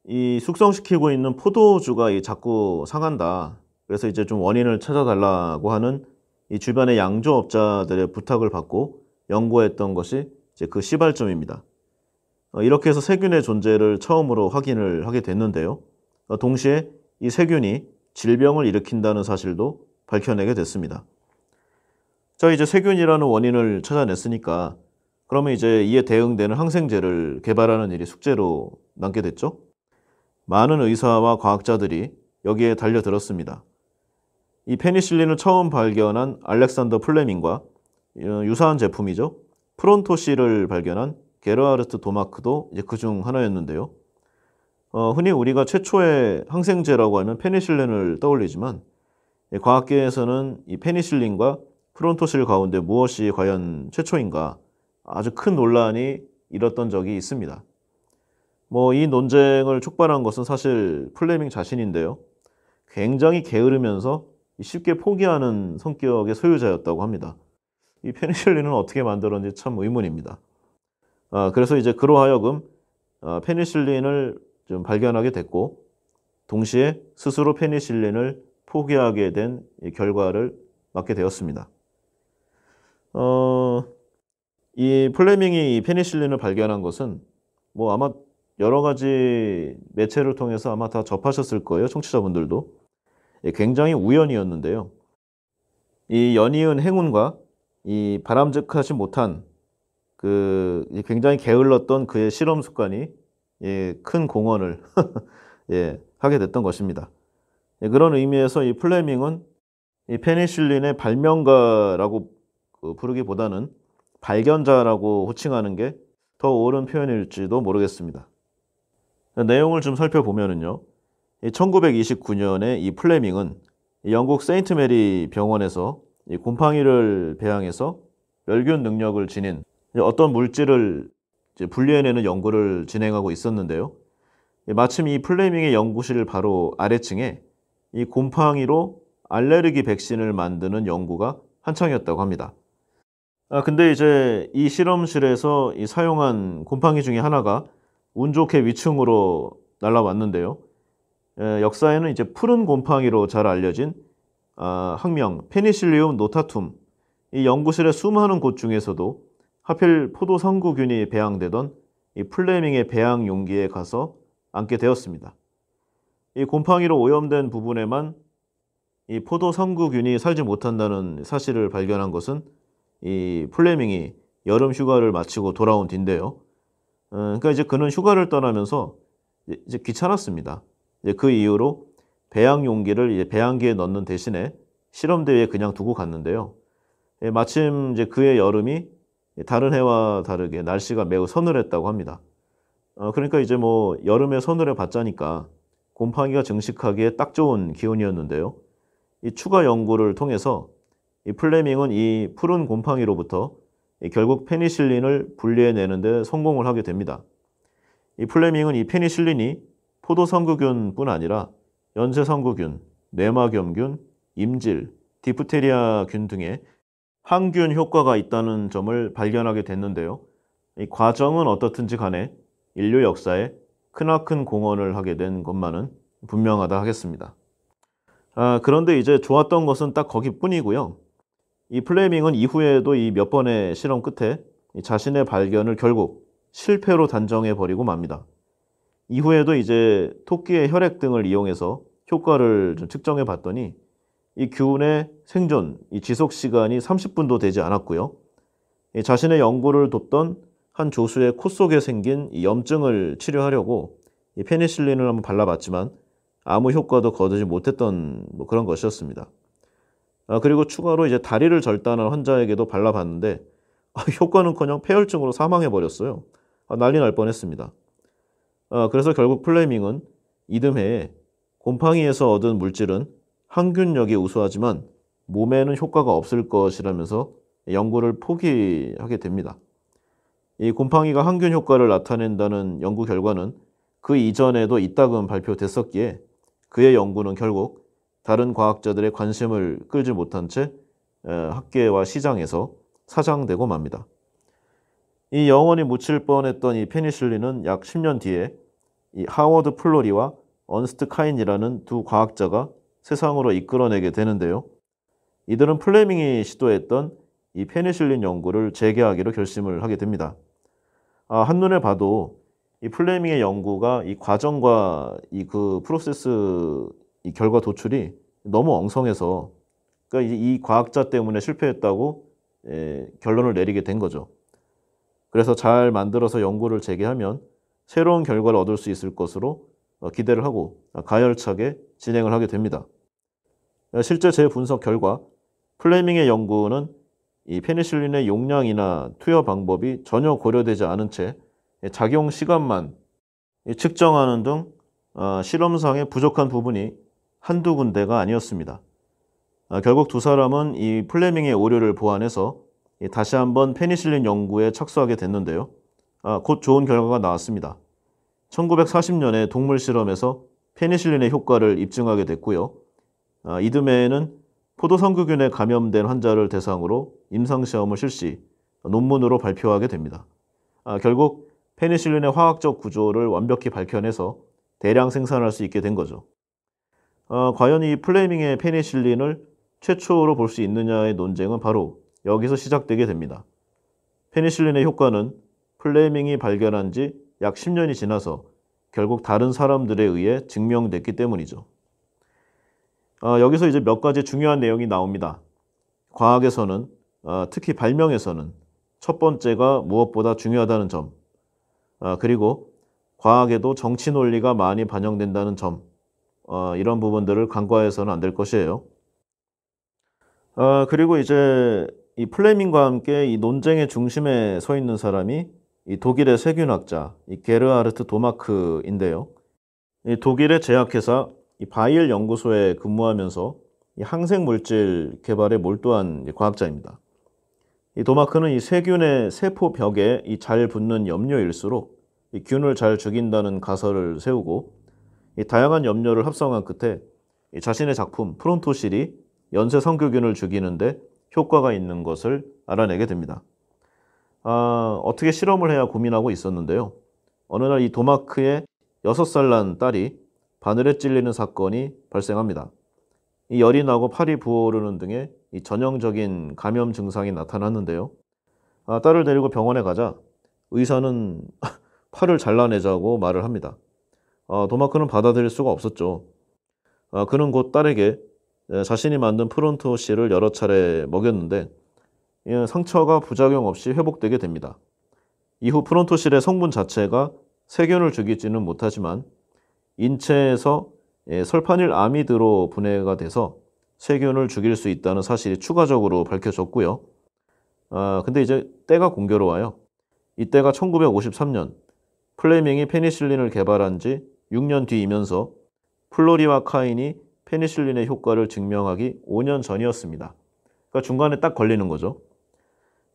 이 숙성시키고 있는 포도주가 이 자꾸 상한다. 그래서 이제 좀 원인을 찾아달라고 하는 이 주변의 양조업자들의 부탁을 받고 연구했던 것이 이제 그 시발점입니다. 이렇게 해서 세균의 존재를 처음으로 확인을 하게 됐는데요. 동시에 이 세균이 질병을 일으킨다는 사실도 밝혀내게 됐습니다. 자, 이제 세균이라는 원인을 찾아냈으니까 그러면 이제 이에 대응되는 항생제를 개발하는 일이 숙제로 남게 됐죠. 많은 의사와 과학자들이 여기에 달려들었습니다. 이 페니실린을 처음 발견한 알렉산더 플레밍과 유사한 제품이죠. 프론토시를 발견한 게르하르트 도마크도 이제 그중 하나였는데요. 흔히 우리가 최초의 항생제라고 하면 페니실린을 떠올리지만 과학계에서는 이 페니실린과 프론토실 가운데 무엇이 과연 최초인가 아주 큰 논란이 일었던 적이 있습니다. 뭐 이 논쟁을 촉발한 것은 사실 플레밍 자신인데요. 굉장히 게으르면서 쉽게 포기하는 성격의 소유자였다고 합니다. 이 페니실린은 어떻게 만들었는지 참 의문입니다. 그래서 이제 그로 하여금 페니실린을 좀 발견하게 됐고 동시에 스스로 페니실린을 포기하게 된 결과를 맞게 되었습니다. 이 플레밍이 이 페니실린을 발견한 것은 뭐 아마 여러 가지 매체를 통해서 아마 다 접하셨을 거예요. 청취자분들도. 굉장히 우연이었는데요. 이 연이은 행운과 이 바람직하지 못한 그 굉장히 게을렀던 그의 실험 습관이 큰 공헌을 하게 됐던 것입니다. 그런 의미에서 이 플레밍은 이 페니실린의 발명가라고 부르기보다는 발견자라고 호칭하는 게 더 옳은 표현일지도 모르겠습니다. 내용을 좀 살펴보면은요. 1929년에 이 플레밍은 영국 세인트 메리 병원에서 이 곰팡이를 배양해서 멸균 능력을 지닌 어떤 물질을 이제 분리해내는 연구를 진행하고 있었는데요. 마침 이 플레밍의 연구실 바로 아래층에 이 곰팡이로 알레르기 백신을 만드는 연구가 한창이었다고 합니다. 근데 이제 이 실험실에서 이 사용한 곰팡이 중에 하나가 운 좋게 위층으로 날아왔는데요. 역사에는 이제 푸른 곰팡이로 잘 알려진 학명 페니실리움 노타툼, 이 연구실의 수많은 곳 중에서도 하필 포도 성구균이 배양되던 이 플레밍의 배양 용기에 가서 앉게 되었습니다. 이 곰팡이로 오염된 부분에만 이 포도 성구균이 살지 못한다는 사실을 발견한 것은 이 플레밍이 여름 휴가를 마치고 돌아온 뒤인데요. 그러니까 이제 그는 휴가를 떠나면서 이제 귀찮았습니다. 이제 그 이후로 배양 용기를 이제 배양기에 넣는 대신에 실험대에 그냥 두고 갔는데요. 마침 이제 그의 여름이 다른 해와 다르게 날씨가 매우 서늘했다고 합니다. 그러니까 이제 뭐 여름에 서늘해 봤자니까 곰팡이가 증식하기에 딱 좋은 기온이었는데요. 이 추가 연구를 통해서 이 플레밍은 이 푸른 곰팡이로부터 결국 페니실린을 분리해내는데 성공을 하게 됩니다. 이 플레밍은 이 페니실린이 포도성구균뿐 아니라 연쇄성구균, 뇌막염균, 임질, 디프테리아균 등의 항균 효과가 있다는 점을 발견하게 됐는데요. 이 과정은 어떻든지 간에 인류 역사에 크나큰 공헌을 하게 된 것만은 분명하다 하겠습니다. 그런데 이제 좋았던 것은 딱 거기뿐이고요. 이 플레밍은 이후에도 이 몇 번의 실험 끝에 자신의 발견을 결국 실패로 단정해 버리고 맙니다. 이후에도 이제 토끼의 혈액 등을 이용해서 효과를 좀 측정해 봤더니 이 균의 생존, 이 지속 시간이 30분도 되지 않았고요. 자신의 연구를 돕던 한 조수의 코 속에 생긴 이 염증을 치료하려고 이 페니실린을 한번 발라봤지만 아무 효과도 거두지 못했던 뭐 그런 것이었습니다. 그리고 추가로 이제 다리를 절단한 환자에게도 발라봤는데 효과는커녕 폐혈증으로 사망해버렸어요. 난리 날 뻔했습니다. 그래서 결국 플레밍은 이듬해에 곰팡이에서 얻은 물질은 항균력이 우수하지만 몸에는 효과가 없을 것이라면서 연구를 포기하게 됩니다. 이 곰팡이가 항균 효과를 나타낸다는 연구 결과는 그 이전에도 이따금 발표됐었기에 그의 연구는 결국 다른 과학자들의 관심을 끌지 못한 채 학계와 시장에서 사장되고 맙니다. 이 영원히 묻힐 뻔했던 이 페니실린은 약 10년 뒤에 이 하워드 플로리와 언스트 카인이라는 두 과학자가 세상으로 이끌어내게 되는데요. 이들은 플레밍이 시도했던 이 페니실린 연구를 재개하기로 결심을 하게 됩니다. 한눈에 봐도 이 플레밍의 연구가 이 과정과 이 그 프로세스 이 결과 도출이 너무 엉성해서 그러니까 이 과학자 때문에 실패했다고 결론을 내리게 된 거죠. 그래서 잘 만들어서 연구를 재개하면 새로운 결과를 얻을 수 있을 것으로 기대를 하고 가열차게 진행을 하게 됩니다. 실제 재분석 결과 플레밍의 연구는 이 페니실린의 용량이나 투여 방법이 전혀 고려되지 않은 채 작용 시간만 측정하는 등 실험상의 부족한 부분이 한두 군데가 아니었습니다. 결국 두 사람은 이 플레밍의 오류를 보완해서 다시 한번 페니실린 연구에 착수하게 됐는데요. 곧 좋은 결과가 나왔습니다. 1940년에 동물 실험에서 페니실린의 효과를 입증하게 됐고요. 이듬해에는 포도성구균에 감염된 환자를 대상으로 임상시험을 실시, 논문으로 발표하게 됩니다. 결국 페니실린의 화학적 구조를 완벽히 밝혀내서 대량 생산할 수 있게 된 거죠. 과연 이 플레밍의 페니실린을 최초로 볼 수 있느냐의 논쟁은 바로 여기서 시작되게 됩니다. 페니실린의 효과는 플레밍이 발견한 지 약 10년이 지나서 결국 다른 사람들에 의해 증명됐기 때문이죠. 여기서 이제 몇 가지 중요한 내용이 나옵니다. 과학에서는, 특히 발명에서는 첫 번째가 무엇보다 중요하다는 점, 그리고 과학에도 정치 논리가 많이 반영된다는 점, 이런 부분들을 간과해서는 안 될 것이에요. 그리고 이제 이 플레밍과 함께 이 논쟁의 중심에 서 있는 사람이 이 독일의 세균학자 이 게르하르트 도마크인데요. 이 독일의 제약회사 이 바이엘 연구소에 근무하면서 이 항생물질 개발에 몰두한 과학자입니다. 이 도마크는 이 세균의 세포 벽에 이 잘 붙는 염료일수록 이 균을 잘 죽인다는 가설을 세우고 이 다양한 염료를 합성한 끝에 이 자신의 작품 프론토실이 연쇄 성균균을 죽이는데 효과가 있는 것을 알아내게 됩니다. 어떻게 실험을 해야 고민하고 있었는데요. 어느 날 이 도마크의 6살 난 딸이 바늘에 찔리는 사건이 발생합니다. 이 열이 나고 팔이 부어오르는 등의 이 전형적인 감염 증상이 나타났는데요. 딸을 데리고 병원에 가자 의사는 팔을 잘라내자고 말을 합니다. 도마크는 받아들일 수가 없었죠. 그는 곧 딸에게 자신이 만든 프론토실을 여러 차례 먹였는데 상처가 부작용 없이 회복되게 됩니다. 이후 프론토실의 성분 자체가 세균을 죽이지는 못하지만 인체에서 설파닐 아미드로 분해가 돼서 세균을 죽일 수 있다는 사실이 추가적으로 밝혀졌고요. 근데 이제 때가 공교로워요. 이때가 1953년 플레밍이 페니실린을 개발한 지 6년 뒤이면서 플로리와 카인이 페니실린의 효과를 증명하기 5년 전이었습니다. 그러니까 중간에 딱 걸리는 거죠.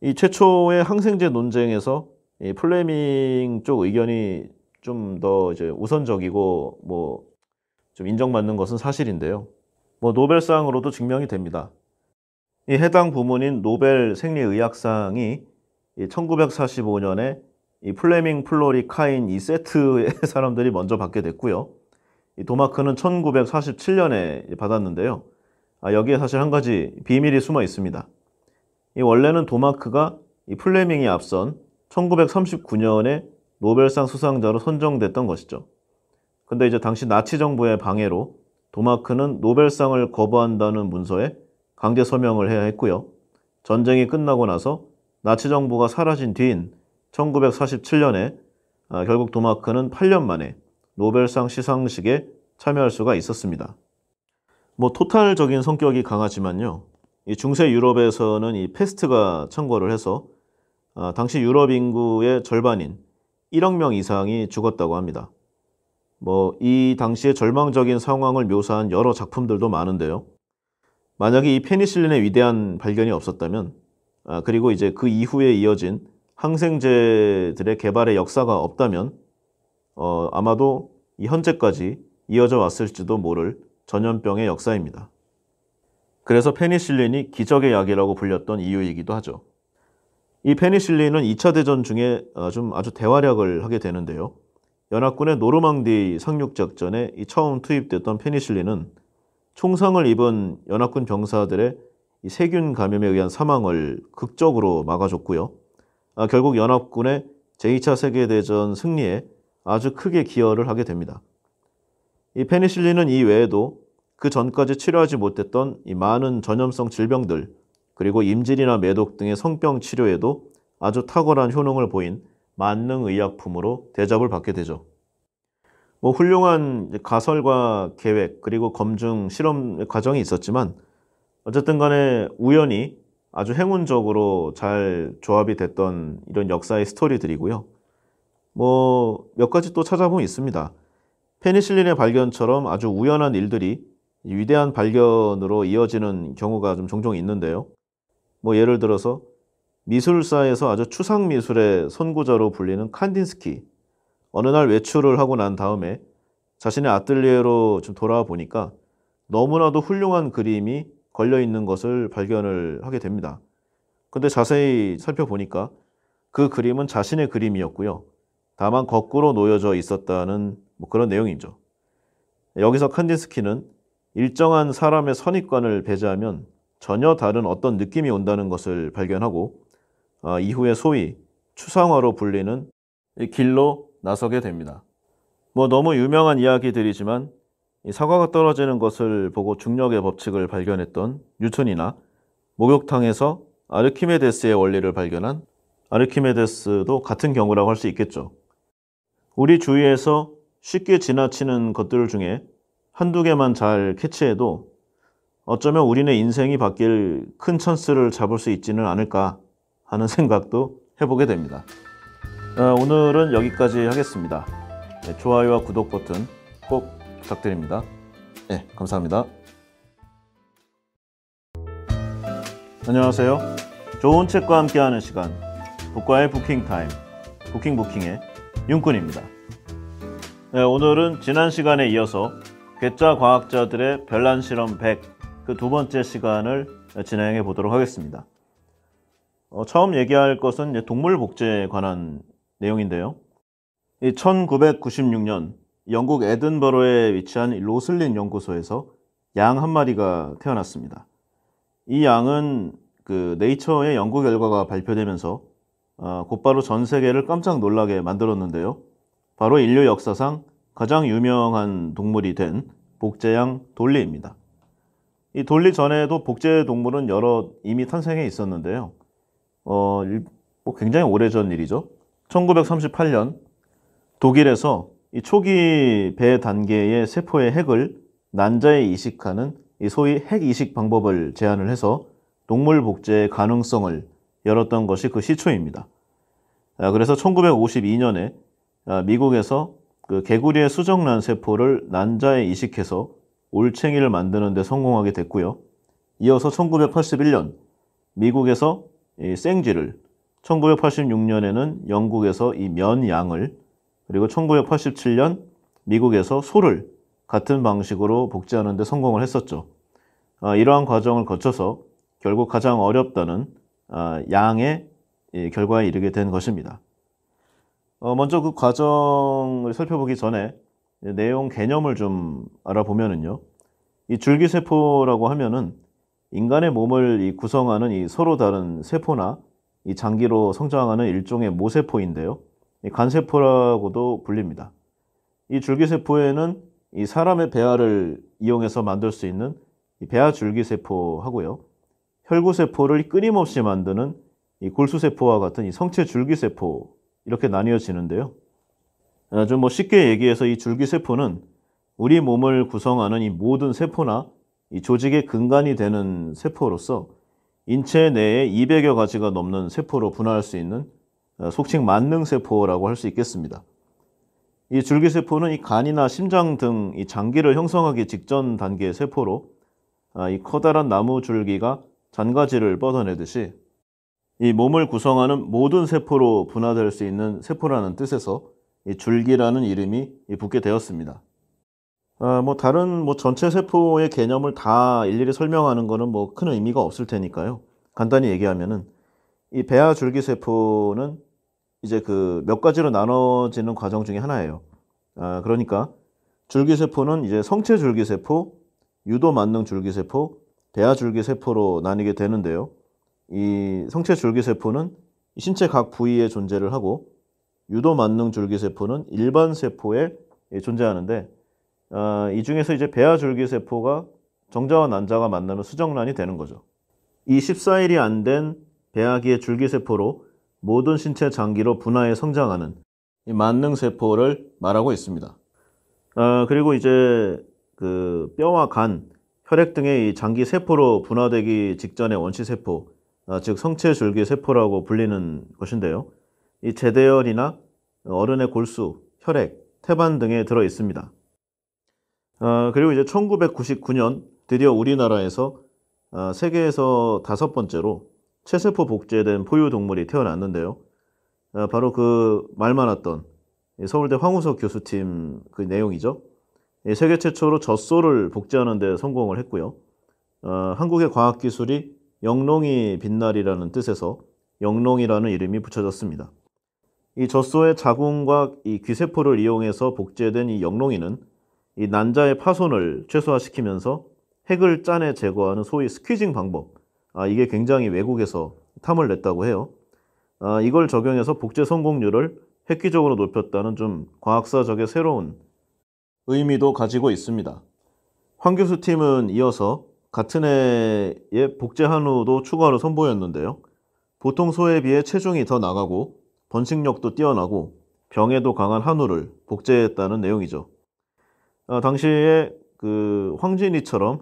이 최초의 항생제 논쟁에서 이 플레밍 쪽 의견이 좀 더 이제 우선적이고 뭐 좀 인정받는 것은 사실인데요. 뭐 노벨상으로도 증명이 됩니다. 이 해당 부문인 노벨 생리의학상이 1945년에 이 플레밍, 플로리, 카인 이 세트의 사람들이 먼저 받게 됐고요. 이 도마크는 1947년에 받았는데요. 여기에 사실 한 가지 비밀이 숨어 있습니다. 이 원래는 도마크가 이 플레밍이 앞선 1939년에 노벨상 수상자로 선정됐던 것이죠. 근데 이제 당시 나치 정부의 방해로 도마크는 노벨상을 거부한다는 문서에 강제 서명을 해야 했고요. 전쟁이 끝나고 나서 나치 정부가 사라진 뒤인 1947년에 결국 도마크는 8년 만에 노벨상 시상식에 참여할 수가 있었습니다. 뭐 토탈적인 성격이 강하지만요. 이 중세 유럽에서는 이 패스트가 창궐을 해서 당시 유럽 인구의 절반인 1억 명 이상이 죽었다고 합니다. 뭐 이 당시의 절망적인 상황을 묘사한 여러 작품들도 많은데요. 만약에 이 페니실린의 위대한 발견이 없었다면, 그리고 이제 그 이후에 이어진 항생제들의 개발의 역사가 없다면, 아마도 이 현재까지 이어져 왔을지도 모를 전염병의 역사입니다. 그래서 페니실린이 기적의 약이라고 불렸던 이유이기도 하죠. 이 페니실린은 2차 대전 중에 아주 대활약을 하게 되는데요. 연합군의 노르망디 상륙작전에 처음 투입됐던 페니실린은 총상을 입은 연합군 병사들의 이 세균 감염에 의한 사망을 극적으로 막아줬고요. 결국 연합군의 제2차 세계대전 승리에 아주 크게 기여를 하게 됩니다. 이 페니실린은 이 외에도 그 전까지 치료하지 못했던 이 많은 전염성 질병들, 그리고 임질이나 매독 등의 성병 치료에도 아주 탁월한 효능을 보인 만능의약품으로 대접을 받게 되죠. 뭐 훌륭한 가설과 계획, 그리고 검증, 실험 과정이 있었지만 어쨌든 간에 우연히 아주 행운적으로 잘 조합이 됐던 이런 역사의 스토리들이고요. 뭐 몇 가지 또 찾아보면 있습니다. 페니실린의 발견처럼 아주 우연한 일들이 위대한 발견으로 이어지는 경우가 좀 종종 있는데요. 뭐 예를 들어서 미술사에서 아주 추상 미술의 선구자로 불리는 칸딘스키. 어느 날 외출을 하고 난 다음에 자신의 아뜰리에로 좀 돌아와 보니까 너무나도 훌륭한 그림이 걸려 있는 것을 발견을 하게 됩니다. 근데 자세히 살펴보니까 그 그림은 자신의 그림이었고요. 다만 거꾸로 놓여져 있었다는 뭐 그런 내용이죠. 여기서 칸딘스키는 일정한 사람의 선입관을 배제하면 전혀 다른 어떤 느낌이 온다는 것을 발견하고 이후에 소위 추상화로 불리는 이 길로 나서게 됩니다. 뭐 너무 유명한 이야기들이지만 이 사과가 떨어지는 것을 보고 중력의 법칙을 발견했던 뉴턴이나 목욕탕에서 아르키메데스의 원리를 발견한 아르키메데스도 같은 경우라고 할 수 있겠죠. 우리 주위에서 쉽게 지나치는 것들 중에 한두 개만 잘 캐치해도 어쩌면 우리는 인생이 바뀔 큰 찬스를 잡을 수 있지는 않을까 하는 생각도 해보게 됩니다. 오늘은 여기까지 하겠습니다. 네, 좋아요와 구독 버튼 꼭 부탁드립니다. 네, 감사합니다. 안녕하세요. 좋은 책과 함께하는 시간, 북과의 부킹타임, 부킹의 윤꾼입니다. 네, 오늘은 지난 시간에 이어서 괴짜 과학자들의 별난 실험 100, 그 두 번째 시간을 진행해 보도록 하겠습니다. 처음 얘기할 것은 동물 복제에 관한 내용인데요. 이 1996년 영국 에든버러에 위치한 이 로슬린 연구소에서 양 한 마리가 태어났습니다. 이 양은 그 네이처의 연구 결과가 발표되면서 곧바로 전 세계를 깜짝 놀라게 만들었는데요. 바로 인류 역사상 가장 유명한 동물이 된 복제양 돌리입니다. 이 돌리 전에도 복제 동물은 여러 이미 탄생해 있었는데요. 뭐 굉장히 오래전 일이죠. 1938년 독일에서 이 초기 배 단계의 세포의 핵을 난자에 이식하는 이 소위 핵 이식 방법을 제안을 해서 동물 복제의 가능성을 열었던 것이 그 시초입니다. 그래서 1952년에 미국에서 그 개구리의 수정란 세포를 난자에 이식해서 올챙이를 만드는 데 성공하게 됐고요. 이어서 1981년 미국에서 이 생쥐를, 1986년에는 영국에서 이 면양을, 그리고 1987년 미국에서 소를 같은 방식으로 복제하는 데 성공을 했었죠. 이러한 과정을 거쳐서 결국 가장 어렵다는 양의 결과에 이르게 된 것입니다. 먼저 그 과정을 살펴보기 전에 내용 개념을 좀 알아보면은요. 이 줄기세포라고 하면은 인간의 몸을 이 구성하는 이 서로 다른 세포나 이 장기로 성장하는 일종의 모세포인데요. 이 간세포라고도 불립니다. 이 줄기세포에는 이 사람의 배아를 이용해서 만들 수 있는 이 배아줄기세포하고요. 혈구세포를 끊임없이 만드는 이 골수세포와 같은 이 성체줄기세포, 이렇게 나뉘어지는데요. 좀 뭐 쉽게 얘기해서 이 줄기세포는 우리 몸을 구성하는 이 모든 세포나 이 조직의 근간이 되는 세포로서 인체 내에 200여 가지가 넘는 세포로 분화할 수 있는 속칭 만능세포라고 할 수 있겠습니다. 이 줄기세포는 이 간이나 심장 등 이 장기를 형성하기 직전 단계의 세포로 이 커다란 나무 줄기가 잔가지를 뻗어내듯이 이 몸을 구성하는 모든 세포로 분화될 수 있는 세포라는 뜻에서 이 줄기라는 이름이 붙게 되었습니다. 뭐 다른 뭐 전체 세포의 개념을 다 일일이 설명하는 것은 뭐 큰 의미가 없을 테니까요. 간단히 얘기하면은 이 배아 줄기세포는 이제 그 몇 가지로 나눠지는 과정 중에 하나예요. 그러니까 줄기세포는 이제 성체 줄기세포, 유도 만능 줄기세포, 배아 줄기세포로 나뉘게 되는데요. 이 성체 줄기세포는 신체 각 부위에 존재를 하고 유도 만능 줄기세포는 일반 세포에 존재하는데 이 중에서 이제 배아 줄기세포가 정자와 난자가 만나면 수정란이 되는 거죠. 이 14일이 안 된 배아기의 줄기세포로 모든 신체 장기로 분화해 성장하는 이 만능세포를 말하고 있습니다. 그리고 이제 그 뼈와 간, 혈액 등의 이 장기 세포로 분화되기 직전의 원시세포, 즉 성체줄기세포라고 불리는 것인데요. 이 제대혈이나 어른의 골수, 혈액, 태반 등에 들어 있습니다. 그리고 이제 1999년 드디어 우리나라에서 세계에서 5번째로 체세포 복제된 포유동물이 태어났는데요. 바로 그 말 많았던 서울대 황우석 교수팀 그 내용이죠. 세계 최초로 젖소를 복제하는 데 성공을 했고요. 한국의 과학기술이 영롱이 빛날이라는 뜻에서 영롱이라는 이름이 붙여졌습니다. 이 젖소의 자궁과 이 귀세포를 이용해서 복제된 이 영롱이는 이 난자의 파손을 최소화시키면서 핵을 짜내 제거하는 소위 스퀴징 방법, 이게 굉장히 외국에서 탐을 냈다고 해요. 이걸 적용해서 복제 성공률을 획기적으로 높였다는 좀 과학사적의 새로운 의미도 가지고 있습니다. 황 교수팀은 이어서 같은 해에 복제한 후도 추가로 선보였는데요. 보통 소에 비해 체중이 더 나가고 번식력도 뛰어나고 병에도 강한 한우를 복제했다는 내용이죠. 당시에 그 황진이처럼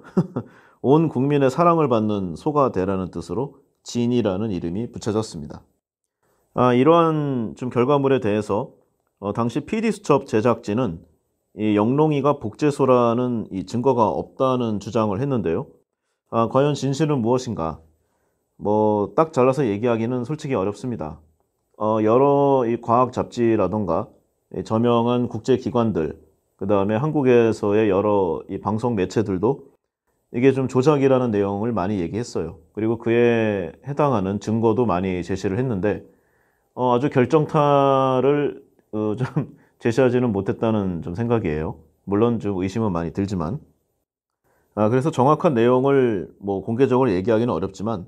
온 국민의 사랑을 받는 소가 되라는 뜻으로 진이라는 이름이 붙여졌습니다. 이러한 좀 결과물에 대해서 당시 PD수첩 제작진은 이 영롱이가 복제소라는 이 증거가 없다는 주장을 했는데요. 과연 진실은 무엇인가? 뭐 딱 잘라서 얘기하기는 솔직히 어렵습니다. 여러 이 과학 잡지라던가 저명한 국제기관들, 그 다음에 한국에서의 여러 이 방송 매체들도 이게 좀 조작이라는 내용을 많이 얘기했어요. 그리고 그에 해당하는 증거도 많이 제시를 했는데 아주 결정타를 좀 제시하지는 못했다는 좀 생각이에요. 물론 좀 의심은 많이 들지만. 그래서 정확한 내용을 뭐 공개적으로 얘기하기는 어렵지만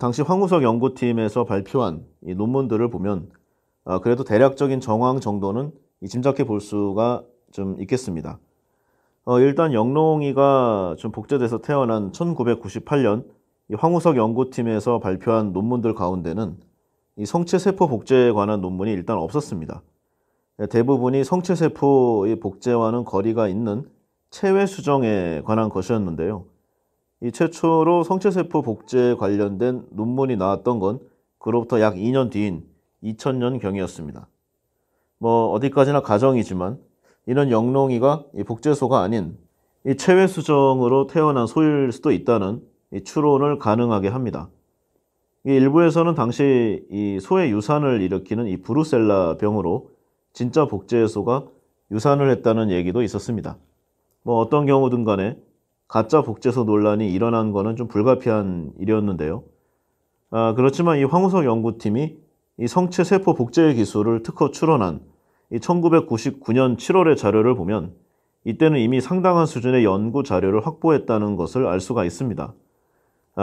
당시 황우석 연구팀에서 발표한 이 논문들을 보면 그래도 대략적인 정황 정도는 짐작해 볼 수가 좀 있겠습니다. 일단 영롱이가 좀 복제돼서 태어난 1998년 이 황우석 연구팀에서 발표한 논문들 가운데는 이 성체세포 복제에 관한 논문이 일단 없었습니다. 대부분이 성체세포의 복제와는 거리가 있는 체외 수정에 관한 것이었는데요. 이 최초로 성체세포 복제에 관련된 논문이 나왔던 건 그로부터 약 2년 뒤인 2000년경이었습니다. 뭐 어디까지나 가정이지만 이런 영롱이가 이 복제소가 아닌 이 체외 수정으로 태어난 소일 수도 있다는 이 추론을 가능하게 합니다. 이 일부에서는 당시 이 소의 유산을 일으키는 이 브루셀라 병으로 진짜 복제소가 유산을 했다는 얘기도 있었습니다. 뭐 어떤 경우든 간에 가짜 복제소 논란이 일어난 거는 좀 불가피한 일이었는데요. 그렇지만 이 황우석 연구팀이 이 성체 세포 복제 기술을 특허 출원한 이 1999년 7월의 자료를 보면 이때는 이미 상당한 수준의 연구 자료를 확보했다는 것을 알 수가 있습니다.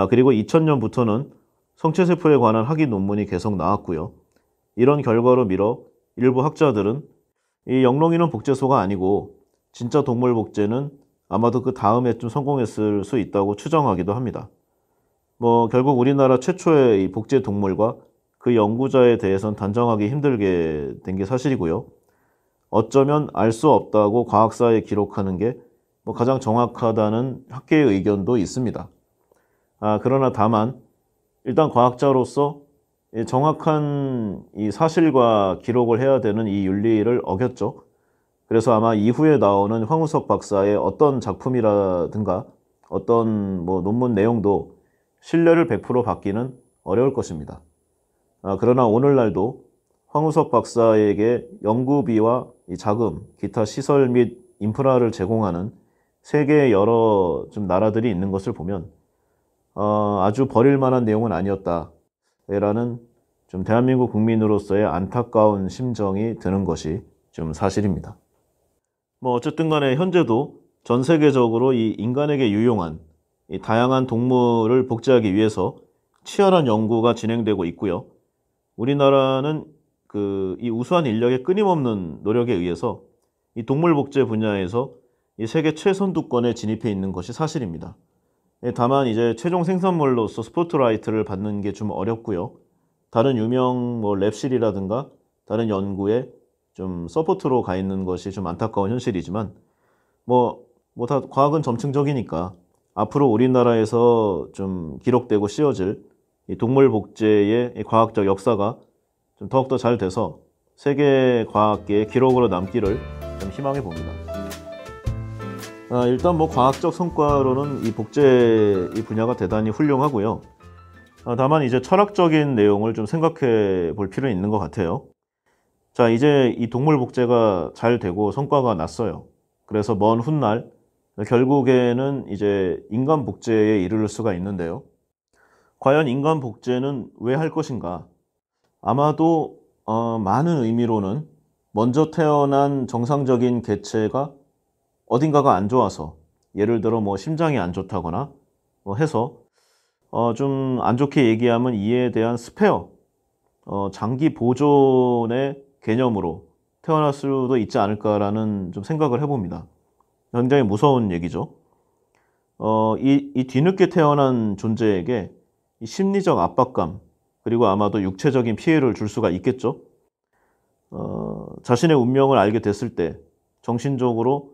그리고 2000년부터는 성체 세포에 관한 학위 논문이 계속 나왔고요. 이런 결과로 밀어 일부 학자들은 이 영롱이는 복제소가 아니고 진짜 동물 복제는 아마도 그 다음에쯤 성공했을 수 있다고 추정하기도 합니다. 뭐 결국 우리나라 최초의 이 복제 동물과 그 연구자에 대해서는 단정하기 힘들게 된 게 사실이고요. 어쩌면 알 수 없다고 과학사에 기록하는 게 뭐 가장 정확하다는 학계의 의견도 있습니다. 그러나 다만 일단 과학자로서 정확한 이 사실과 기록을 해야 되는 이 윤리를 어겼죠. 그래서 아마 이후에 나오는 황우석 박사의 어떤 작품이라든가 어떤 뭐 논문 내용도 신뢰를 100% 받기는 어려울 것입니다. 그러나 오늘날도 황우석 박사에게 연구비와 이 자금, 기타 시설 및 인프라를 제공하는 세계의 여러 좀 나라들이 있는 것을 보면 아주 버릴 만한 내용은 아니었다라는 좀 대한민국 국민으로서의 안타까운 심정이 드는 것이 좀 사실입니다. 뭐 어쨌든 간에 현재도 전 세계적으로 이 인간에게 유용한 이 다양한 동물을 복제하기 위해서 치열한 연구가 진행되고 있고요. 우리나라는 이 우수한 인력의 끊임없는 노력에 의해서 이 동물 복제 분야에서 이 세계 최선두권에 진입해 있는 것이 사실입니다. 다만 이제 최종 생산물로서 스포트라이트를 받는 게 좀 어렵고요. 다른 유명 뭐 랩실이라든가 다른 연구에 좀 서포트로 가 있는 것이 좀 안타까운 현실이지만 뭐 다 과학은 점층적이니까 앞으로 우리나라에서 좀 기록되고 씌워질 이 동물 복제의 이 과학적 역사가 좀 더욱더 잘 돼서 세계 과학계의 기록으로 남기를 좀 희망해 봅니다. 일단 뭐 과학적 성과로는 이 복제 이 분야가 대단히 훌륭하고요. 다만 이제 철학적인 내용을 좀 생각해 볼 필요는 있는 것 같아요. 자, 이제 이 동물 복제가 잘 되고 성과가 났어요. 그래서 먼 훗날 결국에는 이제 인간 복제에 이르를 수가 있는데요. 과연 인간 복제는 왜 할 것인가? 아마도 많은 의미로는 먼저 태어난 정상적인 개체가 어딘가가 안 좋아서 예를 들어 뭐 심장이 안 좋다거나 뭐 해서 좀 안 좋게 얘기하면 이에 대한 스페어 장기 보존의 개념으로 태어날 수도 있지 않을까라는 좀 생각을 해봅니다. 굉장히 무서운 얘기죠. 이 뒤늦게 태어난 존재에게 이 심리적 압박감 그리고 아마도 육체적인 피해를 줄 수가 있겠죠. 자신의 운명을 알게 됐을 때 정신적으로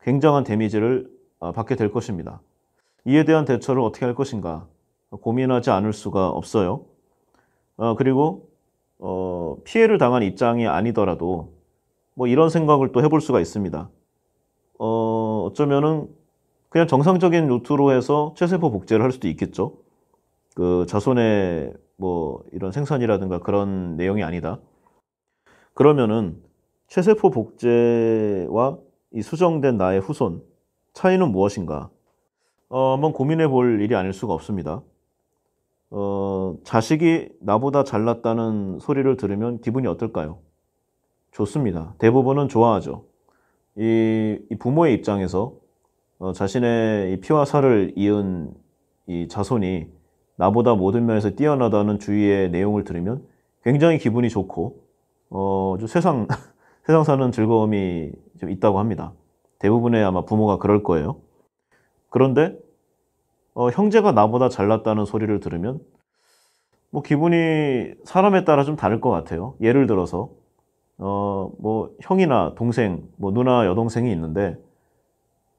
굉장한 데미지를 받게 될 것입니다. 이에 대한 대처를 어떻게 할 것인가 고민하지 않을 수가 없어요. 그리고 피해를 당한 입장이 아니더라도 뭐 이런 생각을 또 해볼 수가 있습니다. 어쩌면은 그냥 정상적인 루트로 해서 체세포 복제를 할 수도 있겠죠. 그 자손의 뭐 이런 생산이라든가 그런 내용이 아니다. 그러면은 체세포 복제와 이 수정된 나의 후손 차이는 무엇인가? 한번 고민해 볼 일이 아닐 수가 없습니다. 자식이 나보다 잘났다는 소리를 들으면 기분이 어떨까요? 좋습니다. 대부분은 좋아하죠. 이 부모의 입장에서 자신의 이 피와 살을 이은 이 자손이 나보다 모든 면에서 뛰어나다는 주위의 내용을 들으면 굉장히 기분이 좋고 좀 세상 사는 즐거움이 좀 있다고 합니다. 대부분의 아마 부모가 그럴 거예요. 그런데 형제가 나보다 잘났다는 소리를 들으면 뭐 기분이 사람에 따라 좀 다를 것 같아요. 예를 들어서 뭐 형이나 동생, 뭐 누나 여동생이 있는데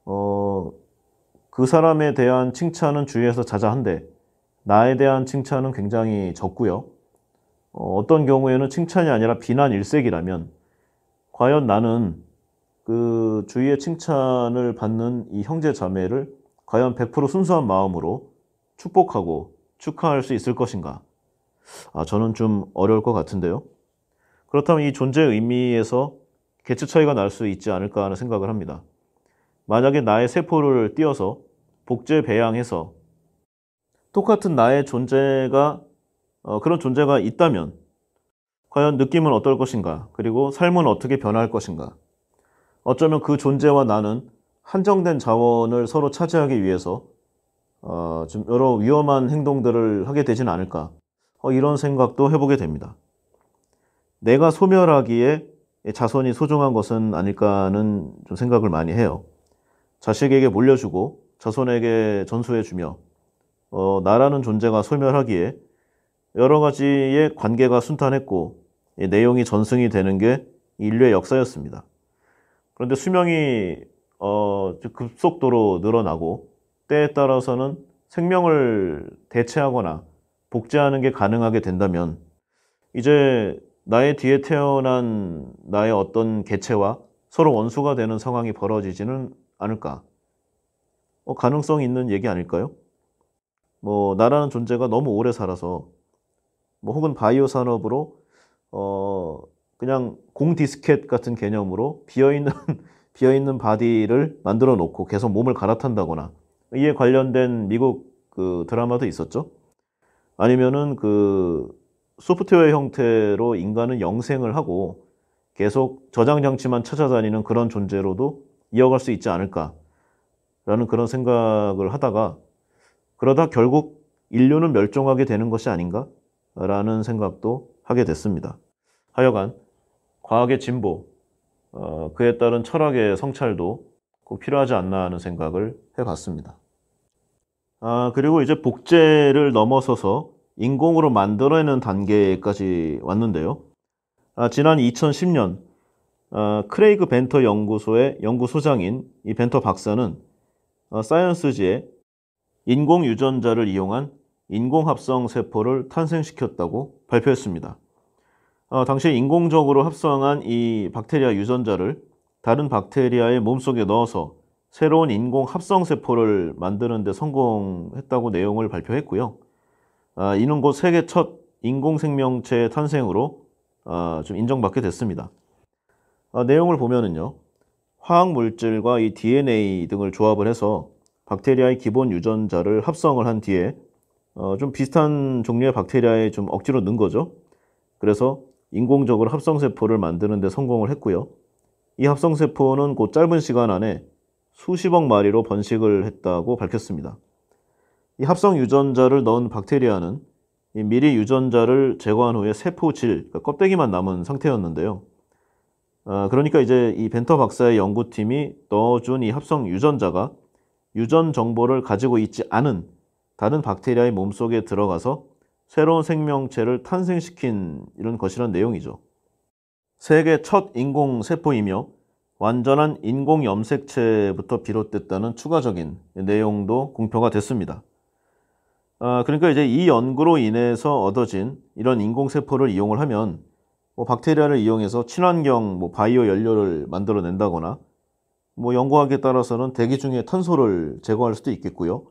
그 사람에 대한 칭찬은 주위에서 자자한데 나에 대한 칭찬은 굉장히 적고요. 어떤 경우에는 칭찬이 아니라 비난 일색이라면 과연 나는 그 주위의 칭찬을 받는 이 형제 자매를 과연 100% 순수한 마음으로 축복하고 축하할 수 있을 것인가? 저는 좀 어려울 것 같은데요. 그렇다면 이 존재의 의미에서 개체 차이가 날 수 있지 않을까 하는 생각을 합니다. 만약에 나의 세포를 띄어서 복제 배양해서 똑같은 나의 존재가 그런 존재가 있다면 과연 느낌은 어떨 것인가? 그리고 삶은 어떻게 변할 것인가? 어쩌면 그 존재와 나는 한정된 자원을 서로 차지하기 위해서 좀 여러 위험한 행동들을 하게 되진 않을까? 이런 생각도 해보게 됩니다. 내가 소멸하기에 자손이 소중한 것은 아닐까는 좀 생각을 많이 해요. 자식에게 물려주고 자손에게 전수해주며 나라는 존재가 소멸하기에 여러 가지의 관계가 순탄했고 내용이 전승이 되는 게 인류의 역사였습니다. 그런데 수명이 급속도로 늘어나고 때에 따라서는 생명을 대체하거나 복제하는 게 가능하게 된다면 이제 나의 뒤에 태어난 나의 어떤 개체와 서로 원수가 되는 상황이 벌어지지는 않을까? 가능성이 있는 얘기 아닐까요? 뭐 나라는 존재가 너무 오래 살아서 뭐 혹은 바이오 산업으로 그냥 공 디스켓 같은 개념으로 비어있는 바디를 만들어 놓고 계속 몸을 갈아탄다거나 이에 관련된 미국 그 드라마도 있었죠. 아니면은 그 소프트웨어 형태로 인간은 영생을 하고 계속 저장 장치만 찾아다니는 그런 존재로도 이어갈 수 있지 않을까라는 그런 생각을 하다가 그러다 결국 인류는 멸종하게 되는 것이 아닌가라는 생각도 하게 됐습니다. 하여간 과학의 진보, 그에 따른 철학의 성찰도 꼭 필요하지 않나 하는 생각을 해봤습니다. 그리고 이제 복제를 넘어서서 인공으로 만들어내는 단계까지 왔는데요. 지난 2010년 크레이그 벤터 연구소의 연구소장인 이 벤터 박사는 사이언스지에 인공 유전자를 이용한 인공합성 세포를 탄생시켰다고 발표했습니다. 당시 인공적으로 합성한 이 박테리아 유전자를 다른 박테리아의 몸속에 넣어서 새로운 인공 합성 세포를 만드는 데 성공했다고 내용을 발표했고요. 이는 곧 세계 첫 인공생명체의 탄생으로 좀 인정받게 됐습니다. 내용을 보면은요, 화학물질과 이 DNA 등을 조합을 해서 박테리아의 기본 유전자를 합성을 한 뒤에 좀 비슷한 종류의 박테리아에 좀 억지로 넣은 거죠. 그래서 인공적으로 합성세포를 만드는 데 성공을 했고요. 이 합성세포는 곧 짧은 시간 안에 수십억 마리로 번식을 했다고 밝혔습니다. 이 합성 유전자를 넣은 박테리아는 미리 유전자를 제거한 후에 세포질, 그러니까 껍데기만 남은 상태였는데요. 그러니까 이제 이 벤터 박사의 연구팀이 넣어준 이 합성 유전자가 유전 정보를 가지고 있지 않은 다른 박테리아의 몸속에 들어가서 새로운 생명체를 탄생시킨 이런 것이란 내용이죠. 세계 첫 인공세포이며 완전한 인공염색체부터 비롯됐다는 추가적인 내용도 공표가 됐습니다. 그러니까 이제 이 연구로 인해서 얻어진 이런 인공세포를 이용을 하면 뭐 박테리아를 이용해서 친환경 뭐 바이오 연료를 만들어낸다거나 뭐 연구하기에 따라서는 대기 중에 탄소를 제거할 수도 있겠고요.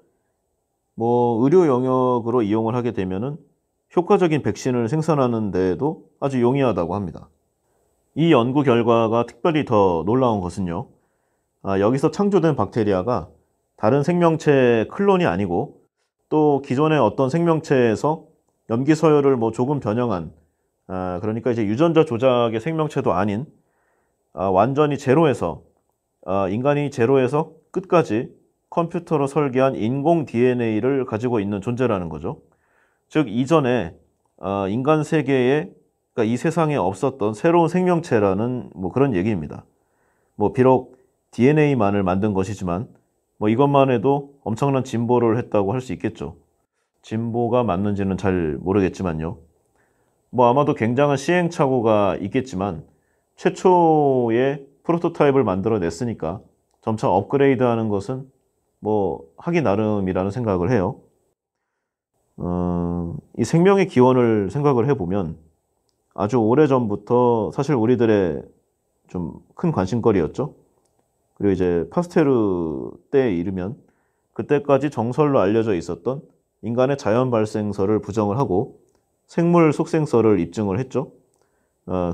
뭐 의료 영역으로 이용을 하게 되면은 효과적인 백신을 생산하는 데에도 아주 용이하다고 합니다. 이 연구 결과가 특별히 더 놀라운 것은요. 여기서 창조된 박테리아가 다른 생명체의 클론이 아니고 또 기존의 어떤 생명체에서 염기 서열을 뭐 조금 변형한 그러니까 이제 유전자 조작의 생명체도 아닌 완전히 제로에서 인간이 제로에서 끝까지 컴퓨터로 설계한 인공 DNA를 가지고 있는 존재라는 거죠. 즉 이전에 인간 세계에 그러니까 이 세상에 없었던 새로운 생명체라는 뭐 그런 얘기입니다. 뭐 비록 DNA만을 만든 것이지만 뭐 이것만 해도 엄청난 진보를 했다고 할 수 있겠죠. 진보가 맞는지는 잘 모르겠지만요. 뭐 아마도 굉장한 시행착오가 있겠지만 최초의 프로토타입을 만들어냈으니까 점차 업그레이드하는 것은 뭐 하기 나름이라는 생각을 해요. 이 생명의 기원을 생각을 해보면 아주 오래전부터 사실 우리들의 좀 큰 관심거리였죠. 그리고 이제 파스테르 때에 이르면 그때까지 정설로 알려져 있었던 인간의 자연 발생설을 부정을 하고 생물 속생설을 입증을 했죠.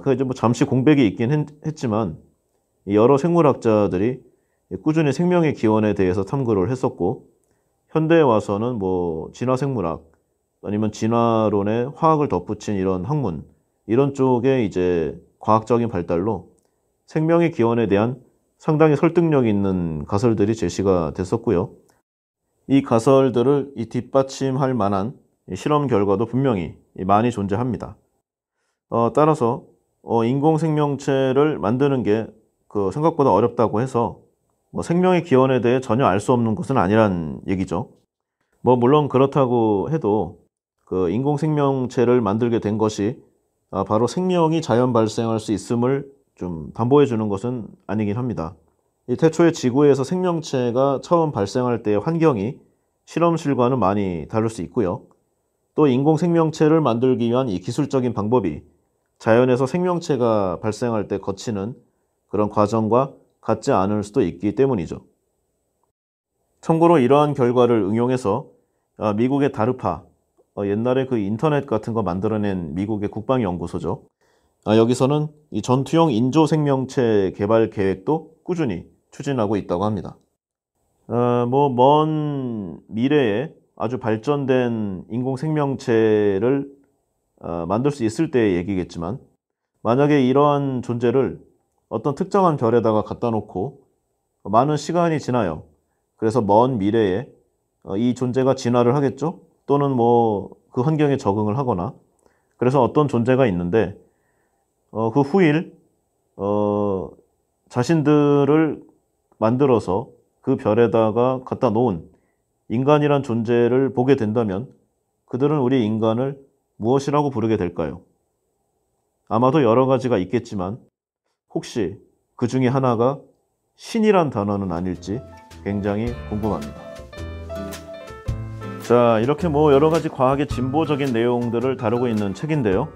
그 이제 뭐 잠시 공백이 있긴 했지만 여러 생물학자들이 꾸준히 생명의 기원에 대해서 탐구를 했었고 현대에 와서는 뭐 진화생물학 아니면 진화론에 화학을 덧붙인 이런 학문 이런 쪽에 이제 과학적인 발달로 생명의 기원에 대한 상당히 설득력 있는 가설들이 제시가 됐었고요. 이 가설들을 뒷받침할 만한 실험 결과도 분명히 많이 존재합니다. 따라서 인공생명체를 만드는 게 생각보다 어렵다고 해서 뭐 생명의 기원에 대해 전혀 알 수 없는 것은 아니란 얘기죠. 뭐 물론 그렇다고 해도 그 인공생명체를 만들게 된 것이 바로 생명이 자연 발생할 수 있음을 좀 담보해 주는 것은 아니긴 합니다. 이 태초에 지구에서 생명체가 처음 발생할 때의 환경이 실험실과는 많이 다를 수 있고요. 또 인공생명체를 만들기 위한 이 기술적인 방법이 자연에서 생명체가 발생할 때 거치는 그런 과정과 같지 않을 수도 있기 때문이죠. 참고로 이러한 결과를 응용해서 미국의 다르파, 옛날에 그 인터넷 같은 거 만들어낸 미국의 국방연구소죠. 여기서는 이 전투용 인조 생명체 개발 계획도 꾸준히 추진하고 있다고 합니다. 뭐 먼 미래에 아주 발전된 인공 생명체를 만들 수 있을 때의 얘기겠지만 만약에 이러한 존재를 어떤 특정한 별에다가 갖다 놓고 많은 시간이 지나요. 그래서 먼 미래에 이 존재가 진화를 하겠죠? 또는 뭐 그 환경에 적응을 하거나 그래서 어떤 존재가 있는데 그 후일 자신들을 만들어서 그 별에다가 갖다 놓은 인간이란 존재를 보게 된다면 그들은 우리 인간을 무엇이라고 부르게 될까요? 아마도 여러 가지가 있겠지만 혹시 그 중에 하나가 신이란 단어는 아닐지 굉장히 궁금합니다. 자, 이렇게 뭐 여러 가지 과학의 진보적인 내용들을 다루고 있는 책인데요.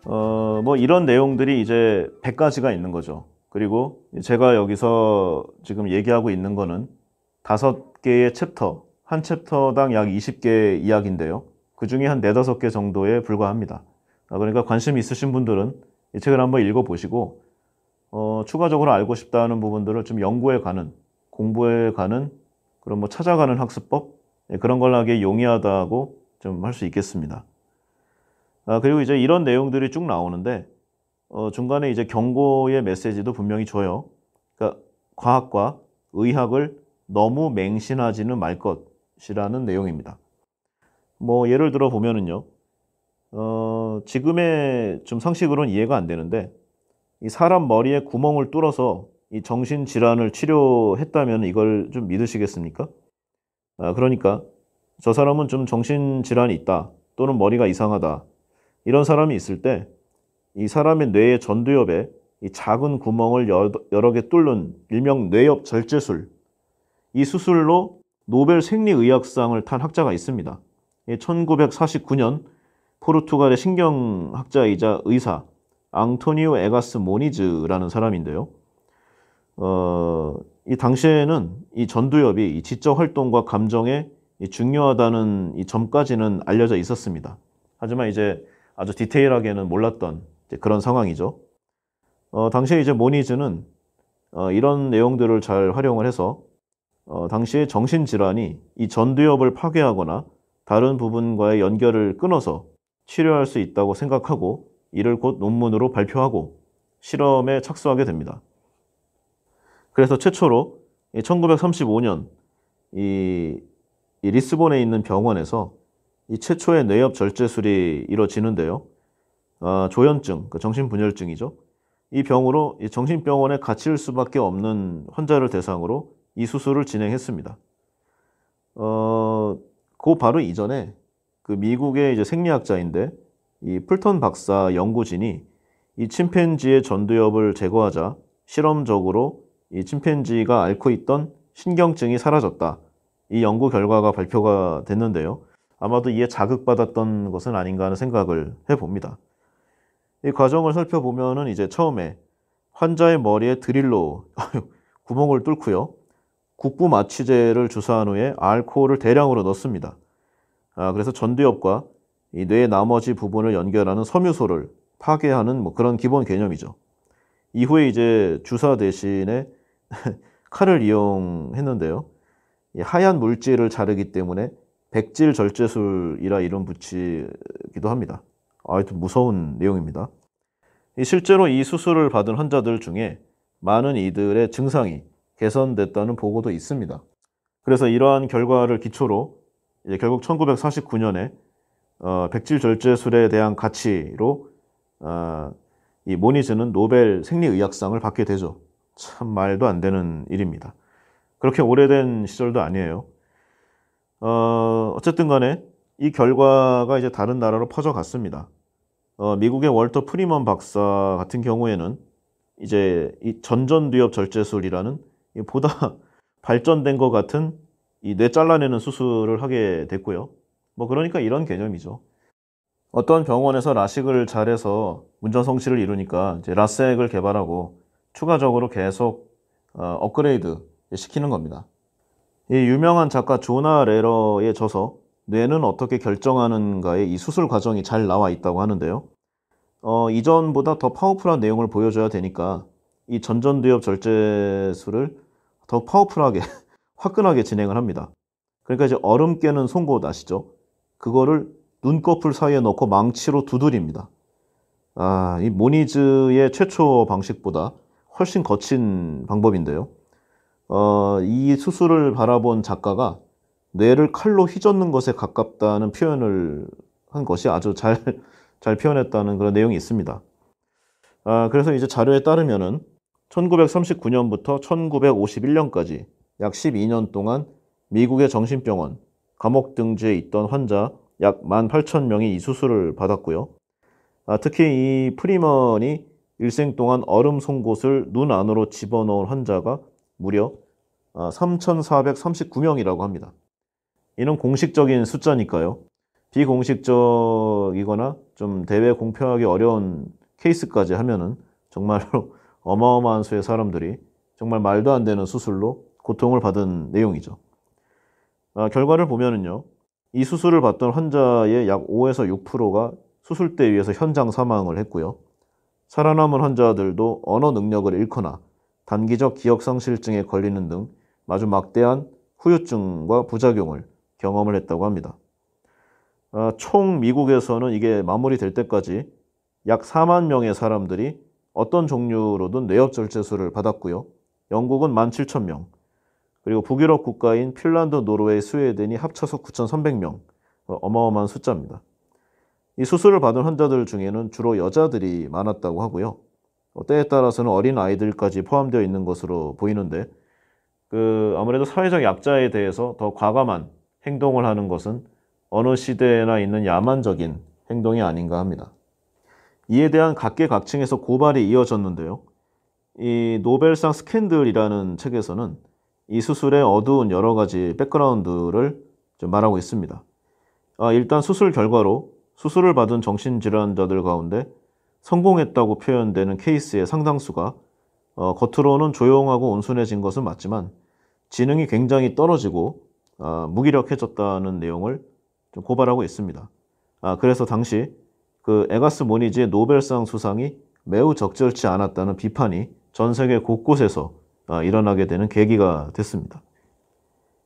뭐 이런 내용들이 이제 100가지가 있는 거죠. 그리고 제가 여기서 지금 얘기하고 있는 거는 5개의 챕터, 한 챕터당 약 20개의 이야기인데요. 그 중에 한 4, 5개 정도에 불과합니다. 그러니까 관심 있으신 분들은 이 책을 한번 읽어보시고 추가적으로 알고 싶다는 부분들을 좀 연구해 가는, 공부해 가는 그런 뭐 찾아가는 학습법 그런 걸 하기에 용이하다고 좀 할 수 있겠습니다. 그리고 이제 이런 내용들이 쭉 나오는데 중간에 이제 경고의 메시지도 분명히 줘요. 그러니까 과학과 의학을 너무 맹신하지는 말 것이라는 내용입니다. 뭐 예를 들어 보면은요. 지금의 좀 상식으로는 이해가 안 되는데 이 사람 머리에 구멍을 뚫어서 이 정신질환을 치료했다면 이걸 좀 믿으시겠습니까? 그러니까 저 사람은 좀 정신질환이 있다 또는 머리가 이상하다 이런 사람이 있을 때 이 사람의 뇌의 전두엽에 이 작은 구멍을 여러 개 뚫는 일명 뇌엽 절제술 이 수술로 노벨 생리의학상을 탄 학자가 있습니다. 1949년 포르투갈의 신경학자이자 의사 앙토니오 에가스 모니즈라는 사람인데요. 이 당시에는 이 전두엽이 이 지적 활동과 감정에 중요하다는 이 점까지는 알려져 있었습니다. 하지만 이제 아주 디테일하게는 몰랐던 그런 상황이죠. 당시에 이제 모니즈는 이런 내용들을 잘 활용을 해서 당시에 정신질환이 이 전두엽을 파괴하거나 다른 부분과의 연결을 끊어서 치료할 수 있다고 생각하고 이를 곧 논문으로 발표하고 실험에 착수하게 됩니다. 그래서 최초로 1935년 이 리스본에 있는 병원에서 이 최초의 뇌엽 절제술이 이루어지는데요. 조현증, 정신분열증이죠. 이 병으로 정신병원에 갇힐 수밖에 없는 환자를 대상으로 이 수술을 진행했습니다. 그 바로 이전에 그 미국의 이제 생리학자인데 이 풀턴 박사 연구진이 이 침팬지의 전두엽을 제거하자 실험적으로 이 침팬지가 앓고 있던 신경증이 사라졌다. 이 연구 결과가 발표가 됐는데요. 아마도 이에 자극받았던 것은 아닌가 하는 생각을 해봅니다. 이 과정을 살펴보면은 이제 처음에 환자의 머리에 드릴로 구멍을 뚫고요. 국부 마취제를 주사한 후에 알코올을 대량으로 넣습니다. 그래서 전두엽과 이 뇌의 나머지 부분을 연결하는 섬유소를 파괴하는 뭐 그런 기본 개념이죠. 이후에 이제 주사 대신에 칼을 이용했는데요. 이 하얀 물질을 자르기 때문에 백질 절제술이라 이름 붙이기도 합니다. 하여튼 무서운 내용입니다. 실제로 이 수술을 받은 환자들 중에 많은 이들의 증상이 개선됐다는 보고도 있습니다. 그래서 이러한 결과를 기초로 이제 결국 1949년에 백질 절제술에 대한 가치로 이 모니즈는 노벨 생리의학상을 받게 되죠. 참 말도 안 되는 일입니다. 그렇게 오래된 시절도 아니에요. 어쨌든 간에 이 결과가 이제 다른 나라로 퍼져갔습니다. 미국의 월터 프리먼 박사 같은 경우에는 이제 이 전전두엽 절제술이라는 보다 발전된 것 같은 이 뇌 잘라내는 수술을 하게 됐고요. 뭐 그러니까 이런 개념이죠. 어떤 병원에서 라식을 잘해서 문전 성시를 이루니까 이제 라섹을 개발하고 추가적으로 계속 업그레이드 시키는 겁니다. 이 유명한 작가 조나 레러의 저서 뇌는 어떻게 결정하는가에 이 수술 과정이 잘 나와 있다고 하는데요. 이전보다 더 파워풀한 내용을 보여줘야 되니까 이 전전두엽 절제술을 더 파워풀하게 화끈하게 진행을 합니다. 그러니까 이제 얼음 깨는 송곳 아시죠? 그거를 눈꺼풀 사이에 넣고 망치로 두드립니다. 이 모니즈의 최초 방식보다 훨씬 거친 방법인데요. 이 수술을 바라본 작가가 뇌를 칼로 휘젓는 것에 가깝다는 표현을 한 것이 아주 잘 표현했다는 그런 내용이 있습니다. 그래서 이제 자료에 따르면은 1939년부터 1951년까지 약 12년 동안 미국의 정신병원, 감옥 등지에 있던 환자 약 18,000명이 이 수술을 받았고요. 특히 이 프리먼이 일생 동안 얼음 송곳을 눈 안으로 집어넣은 환자가 무려 3,439명이라고 합니다. 이는 공식적인 숫자니까요. 비공식적이거나 좀 대외 공표하기 어려운 케이스까지 하면은 정말로 어마어마한 수의 사람들이 정말 말도 안 되는 수술로 고통을 받은 내용이죠. 결과를 보면은요. 이 수술을 받던 환자의 약 5에서 6%가 수술대에 의해서 현장 사망을 했고요. 살아남은 환자들도 언어 능력을 잃거나 단기적 기억상실증에 걸리는 등 아주 막대한 후유증과 부작용을 경험을 했다고 합니다. 총 미국에서는 이게 마무리될 때까지 약 4만 명의 사람들이 어떤 종류로든 뇌엽절제술을 받았고요. 영국은 17,000명, 그리고 북유럽 국가인 핀란드, 노르웨이, 스웨덴이 합쳐서 9,300명, 어마어마한 숫자입니다. 이 수술을 받은 환자들 중에는 주로 여자들이 많았다고 하고요. 때에 따라서는 어린 아이들까지 포함되어 있는 것으로 보이는데 아무래도 사회적 약자에 대해서 더 과감한 행동을 하는 것은 어느 시대에나 있는 야만적인 행동이 아닌가 합니다. 이에 대한 각계각층에서 고발이 이어졌는데요. 이 노벨상 스캔들이라는 책에서는 이 수술의 어두운 여러 가지 백그라운드를 좀 말하고 있습니다. 일단 수술 결과로 수술을 받은 정신질환자들 가운데 성공했다고 표현되는 케이스의 상당수가 겉으로는 조용하고 온순해진 것은 맞지만 지능이 굉장히 떨어지고 무기력해졌다는 내용을 좀 고발하고 있습니다. 그래서 당시 그 에가스 모니지의 노벨상 수상이 매우 적절치 않았다는 비판이 전 세계 곳곳에서 일어나게 되는 계기가 됐습니다.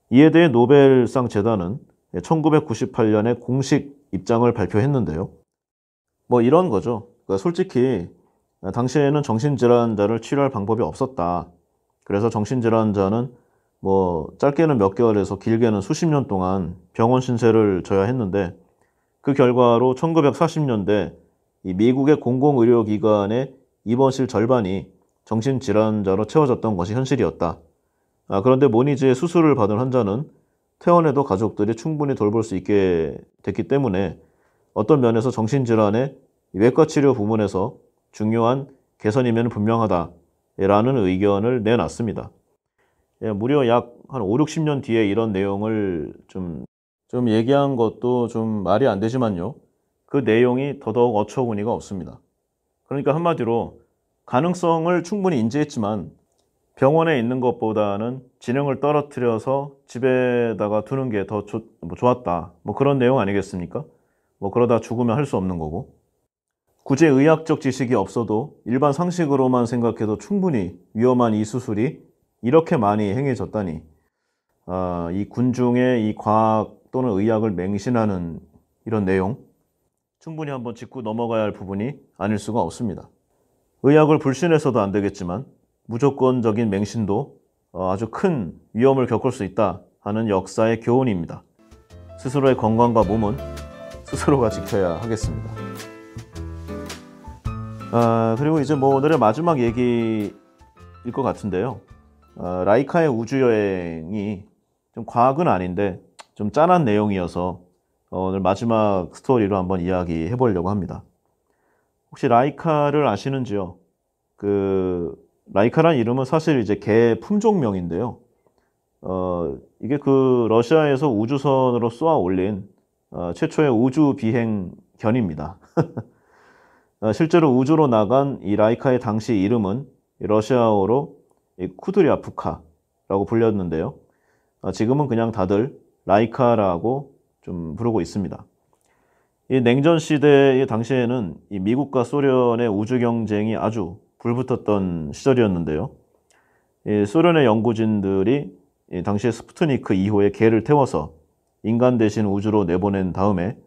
이에 대해 노벨상 재단은 1998년에 공식 입장을 발표했는데요. 뭐 이런 거죠. 그러니까 솔직히 당시에는 정신질환자를 치료할 방법이 없었다. 그래서 정신질환자는 뭐 짧게는 몇 개월에서 길게는 수십 년 동안 병원 신세를 져야 했는데, 그 결과로 1940년대 이 미국의 공공의료기관의 입원실 절반이 정신질환자로 채워졌던 것이 현실이었다. 그런데 모니지의 수술을 받은 환자는 퇴원해도 가족들이 충분히 돌볼 수 있게 됐기 때문에 어떤 면에서 정신질환의 외과 치료 부문에서 중요한 개선이면 분명하다라는 의견을 내놨습니다. 무려 약 한 5, 60년 뒤에 이런 내용을 좀 얘기한 것도 좀 말이 안 되지만요. 그 내용이 더더욱 어처구니가 없습니다. 그러니까 한마디로 가능성을 충분히 인지했지만 병원에 있는 것보다는 지능을 떨어뜨려서 집에다가 두는 게 더 좋았다. 뭐 그런 내용 아니겠습니까? 뭐 그러다 죽으면 할 수 없는 거고. 굳이 의학적 지식이 없어도 일반 상식으로만 생각해도 충분히 위험한 이 수술이 이렇게 많이 행해졌다니, 이 군중의 이 과학 또는 의학을 맹신하는 이런 내용, 충분히 한번 짚고 넘어가야 할 부분이 아닐 수가 없습니다. 의학을 불신해서도 안 되겠지만 무조건적인 맹신도 아주 큰 위험을 겪을 수 있다 하는 역사의 교훈입니다. 스스로의 건강과 몸은 스스로가 지켜야 하겠습니다. 그리고 이제 뭐 오늘의 마지막 얘기일 것 같은데요. 라이카의 우주여행이 좀 과학은 아닌데 좀 짠한 내용이어서 오늘 마지막 스토리로 한번 이야기해 보려고 합니다. 혹시 라이카를 아시는지요? 라이카란 이름은 사실 이제 개 품종명인데요. 이게 러시아에서 우주선으로 쏘아 올린 최초의 우주 비행견입니다. 실제로 우주로 나간 이 라이카의 당시 이름은 러시아어로 쿠드랴프카라고 불렸는데요. 지금은 그냥 다들 라이카라고 좀 부르고 있습니다. 이 냉전 시대의 당시에는 이 미국과 소련의 우주 경쟁이 아주 불붙었던 시절이었는데요. 이 소련의 연구진들이 이 당시에 스푸트니크 2호의 개를 태워서 인간 대신 우주로 내보낸 다음에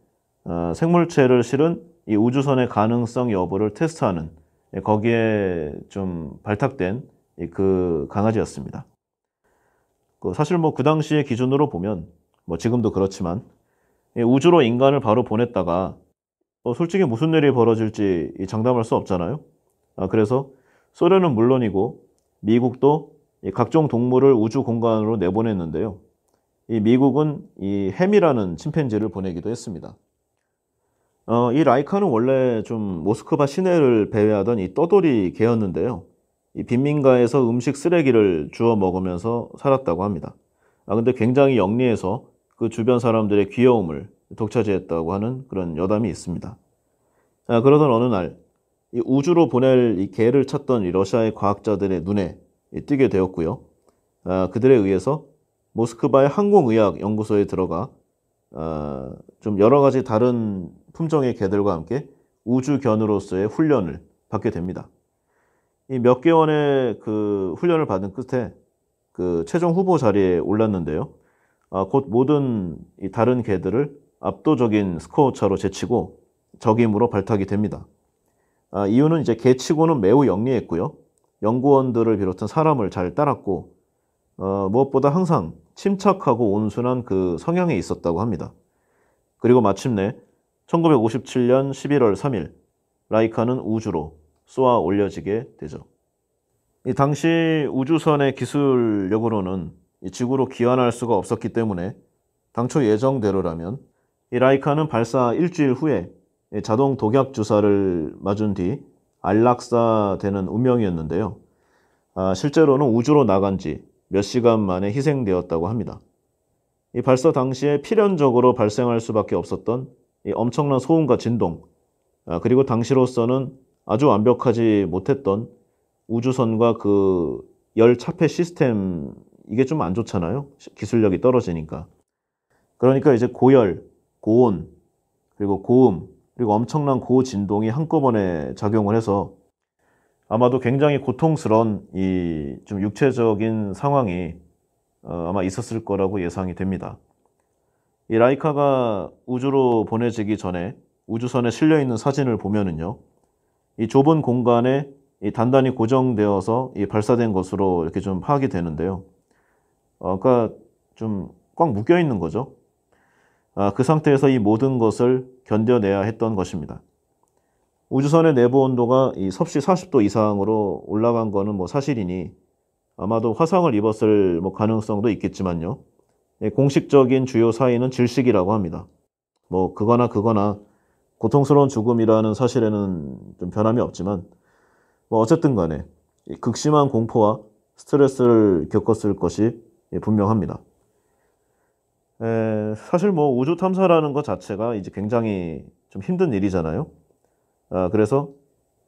생물체를 실은 이 우주선의 가능성 여부를 테스트하는, 거기에 좀 발탁된 그 강아지였습니다. 사실 뭐 그 당시의 기준으로 보면 뭐 지금도 그렇지만 우주로 인간을 바로 보냈다가 솔직히 무슨 일이 벌어질지 장담할 수 없잖아요. 그래서 소련은 물론이고 미국도 각종 동물을 우주 공간으로 내보냈는데요. 이 미국은 이 햄이라는 침팬지를 보내기도 했습니다. 이 라이카는 원래 좀 모스크바 시내를 배회하던 이 떠돌이 개였는데요. 이 빈민가에서 음식 쓰레기를 주워 먹으면서 살았다고 합니다. 근데 굉장히 영리해서 그 주변 사람들의 귀여움을 독차지했다고 하는 그런 여담이 있습니다. 그러던 어느 날 이 우주로 보낼 이 개를 찾던 이 러시아의 과학자들의 눈에 띄게 되었고요. 그들에 의해서 모스크바의 항공의학 연구소에 들어가 좀 여러 가지 다른 품종의 개들과 함께 우주견으로서의 훈련을 받게 됩니다. 이 몇 개월의 그 훈련을 받은 끝에 그 최종 후보 자리에 올랐는데요. 곧 모든 이 다른 개들을 압도적인 스코어 차로 제치고 적임으로 발탁이 됩니다. 이유는 이제 개치고는 매우 영리했고요. 연구원들을 비롯한 사람을 잘 따랐고, 무엇보다 항상 침착하고 온순한 그 성향에 있었다고 합니다. 그리고 마침내 1957년 11월 3일 라이카는 우주로 쏘아 올려지게 되죠. 이 당시 우주선의 기술력으로는 이 지구로 귀환할 수가 없었기 때문에 당초 예정대로라면 이 라이카는 발사 일주일 후에 자동 독약 주사를 맞은 뒤 안락사되는 운명이었는데요. 실제로는 우주로 나간 지 몇 시간 만에 희생되었다고 합니다. 이 발사 당시에 필연적으로 발생할 수밖에 없었던 이 엄청난 소음과 진동, 그리고 당시로서는 아주 완벽하지 못했던 우주선과 그 열 차폐 시스템, 이게 좀 안 좋잖아요. 기술력이 떨어지니까. 그러니까 이제 고열, 고온, 그리고 고음, 그리고 엄청난 고진동이 한꺼번에 작용을 해서 아마도 굉장히 고통스러운 이 좀 육체적인 상황이 아마 있었을 거라고 예상이 됩니다. 이 라이카가 우주로 보내지기 전에 우주선에 실려 있는 사진을 보면은요, 이 좁은 공간에 이 단단히 고정되어서 이 발사된 것으로 이렇게 좀 파악이 되는데요. 그러니까 좀 꽉 묶여 있는 거죠. 그 상태에서 이 모든 것을 견뎌내야 했던 것입니다. 우주선의 내부 온도가 이 섭씨 40도 이상으로 올라간 거는 뭐 사실이니 아마도 화상을 입었을 뭐 가능성도 있겠지만요. 공식적인 주요 사인은 질식이라고 합니다. 뭐 그거나 고통스러운 죽음이라는 사실에는 좀 변함이 없지만 뭐 어쨌든 간에 극심한 공포와 스트레스를 겪었을 것이 분명합니다. 사실 뭐 우주 탐사라는 것 자체가 이제 굉장히 좀 힘든 일이잖아요. 그래서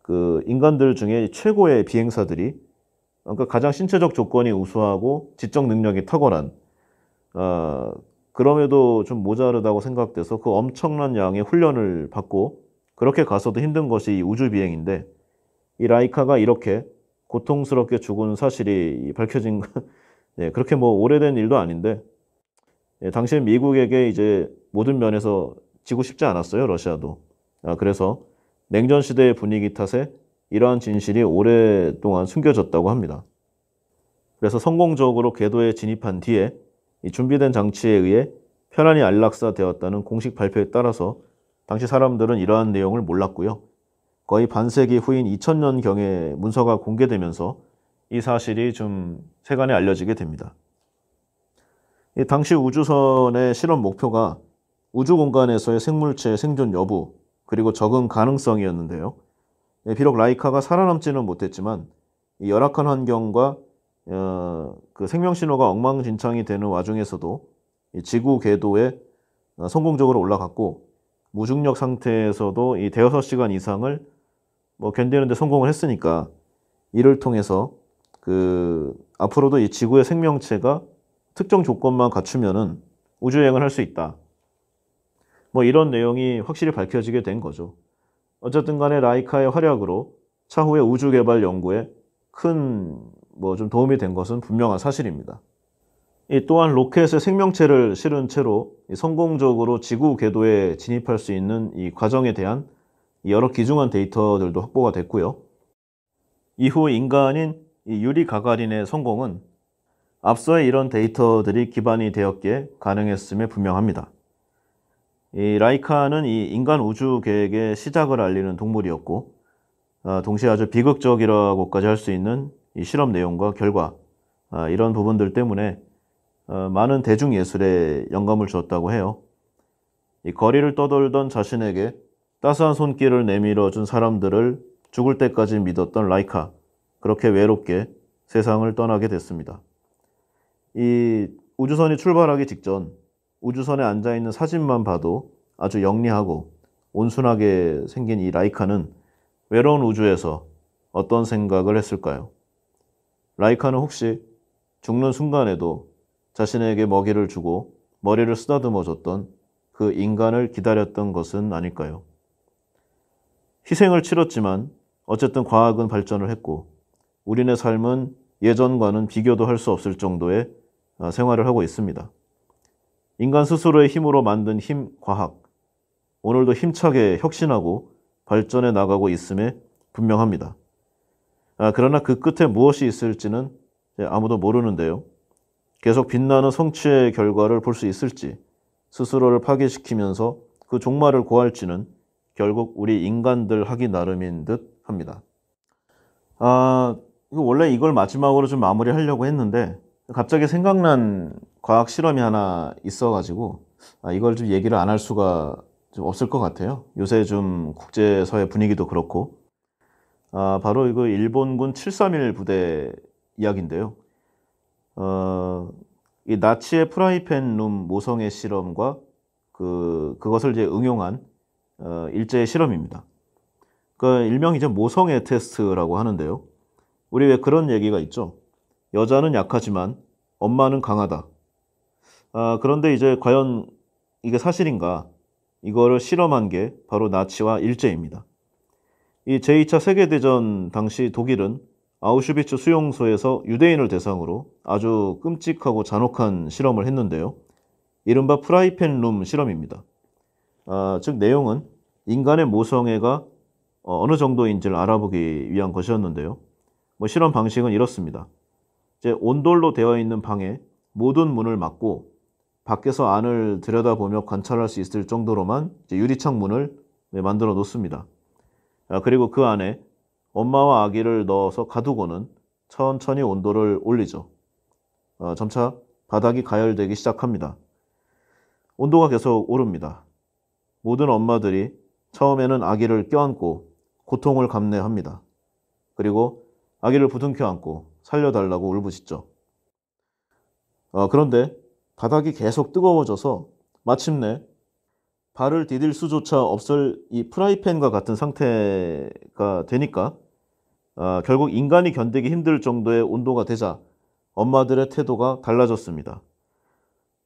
그 인간들 중에 최고의 비행사들이 그러니까 가장 신체적 조건이 우수하고 지적 능력이 탁월한 그럼에도 좀 모자르다고 생각돼서 그 엄청난 양의 훈련을 받고 그렇게 가서도 힘든 것이 우주 비행인데 이 라이카가 이렇게 고통스럽게 죽은 사실이 밝혀진 그렇게 뭐 오래된 일도 아닌데 당시 미국에게 이제 모든 면에서 지고 싶지 않았어요, 러시아도. 그래서 냉전 시대의 분위기 탓에 이러한 진실이 오랫동안 숨겨졌다고 합니다. 그래서 성공적으로 궤도에 진입한 뒤에 이 준비된 장치에 의해 편안히 안락사되었다는 공식 발표에 따라서 당시 사람들은 이러한 내용을 몰랐고요. 거의 반세기 후인 2000년경에 문서가 공개되면서 이 사실이 좀 세간에 알려지게 됩니다. 이 당시 우주선의 실험 목표가 우주 공간에서의 생물체의 생존 여부 그리고 적응 가능성이었는데요. 비록 라이카가 살아남지는 못했지만 이 열악한 환경과 그 생명 신호가 엉망진창이 되는 와중에서도 이 지구 궤도에 성공적으로 올라갔고 무중력 상태에서도 이 대여섯 시간 이상을 뭐 견디는 데 성공을 했으니까 이를 통해서 그 앞으로도 이 지구의 생명체가 특정 조건만 갖추면은 우주여행을 할 수 있다. 뭐 이런 내용이 확실히 밝혀지게 된 거죠. 어쨌든 간에 라이카의 활약으로 차후의 우주 개발 연구에 큰 뭐 좀 도움이 된 것은 분명한 사실입니다. 또한 로켓에 생명체를 실은 채로 성공적으로 지구 궤도에 진입할 수 있는 이 과정에 대한 여러 귀중한 데이터들도 확보가 됐고요. 이후 인간인 유리 가가린의 성공은 앞서의 이런 데이터들이 기반이 되었기에 가능했음에 분명합니다. 이 라이카는 이 인간 우주 계획의 시작을 알리는 동물이었고 동시에 아주 비극적이라고까지 할 수 있는 이 실험 내용과 결과 이런 부분들 때문에 많은 대중예술에 영감을 주었다고 해요. 이 거리를 떠돌던 자신에게 따스한 손길을 내밀어 준 사람들을 죽을 때까지 믿었던 라이카, 그렇게 외롭게 세상을 떠나게 됐습니다. 이 우주선이 출발하기 직전 우주선에 앉아있는 사진만 봐도 아주 영리하고 온순하게 생긴 이 라이카는 외로운 우주에서 어떤 생각을 했을까요? 라이카는 혹시 죽는 순간에도 자신에게 먹이를 주고 머리를 쓰다듬어 줬던 그 인간을 기다렸던 것은 아닐까요? 희생을 치렀지만 어쨌든 과학은 발전을 했고 우리네 삶은 예전과는 비교도 할 수 없을 정도의 생활을 하고 있습니다. 인간 스스로의 힘으로 만든 과학, 오늘도 힘차게 혁신하고 발전해 나가고 있음에 분명합니다. 그러나 그 끝에 무엇이 있을지는 아무도 모르는데요. 계속 빛나는 성취의 결과를 볼 수 있을지, 스스로를 파괴시키면서 그 종말을 고할지는 결국 우리 인간들 하기 나름인 듯 합니다. 원래 이걸 마지막으로 좀 마무리하려고 했는데 갑자기 생각난 과학 실험이 하나 있어가지고 이걸 좀 얘기를 안 할 수가 좀 없을 것 같아요. 요새 좀 국제사회 분위기도 그렇고 바로 이거 일본군 731 부대 이야기인데요. 이 나치의 프라이팬 룸 모성애 실험과 그것을 이제 응용한 일제의 실험입니다. 일명 이제 모성애 테스트라고 하는데요. 우리 왜 그런 얘기가 있죠? 여자는 약하지만 엄마는 강하다. 그런데 이제 과연 이게 사실인가? 이거를 실험한 게 바로 나치와 일제입니다. 이 제2차 세계대전 당시 독일은 아우슈비츠 수용소에서 유대인을 대상으로 아주 끔찍하고 잔혹한 실험을 했는데요. 이른바 프라이팬 룸 실험입니다. 즉 내용은 인간의 모성애가 어느 정도인지를 알아보기 위한 것이었는데요. 실험 방식은 이렇습니다. 이제 온돌로 되어 있는 방에 모든 문을 막고 밖에서 안을 들여다보며 관찰할 수 있을 정도로만 이제 유리창 문을 만들어 놓습니다. 그리고 그 안에 엄마와 아기를 넣어서 가두고는 천천히 온도를 올리죠. 점차 바닥이 가열되기 시작합니다. 온도가 계속 오릅니다. 모든 엄마들이 처음에는 아기를 껴안고 고통을 감내합니다. 그리고 아기를 부둥켜 안고 살려달라고 울부짖죠. 그런데 바닥이 계속 뜨거워져서 마침내 발을 디딜 수조차 없을 이 프라이팬과 같은 상태가 되니까 결국 인간이 견디기 힘들 정도의 온도가 되자 엄마들의 태도가 달라졌습니다.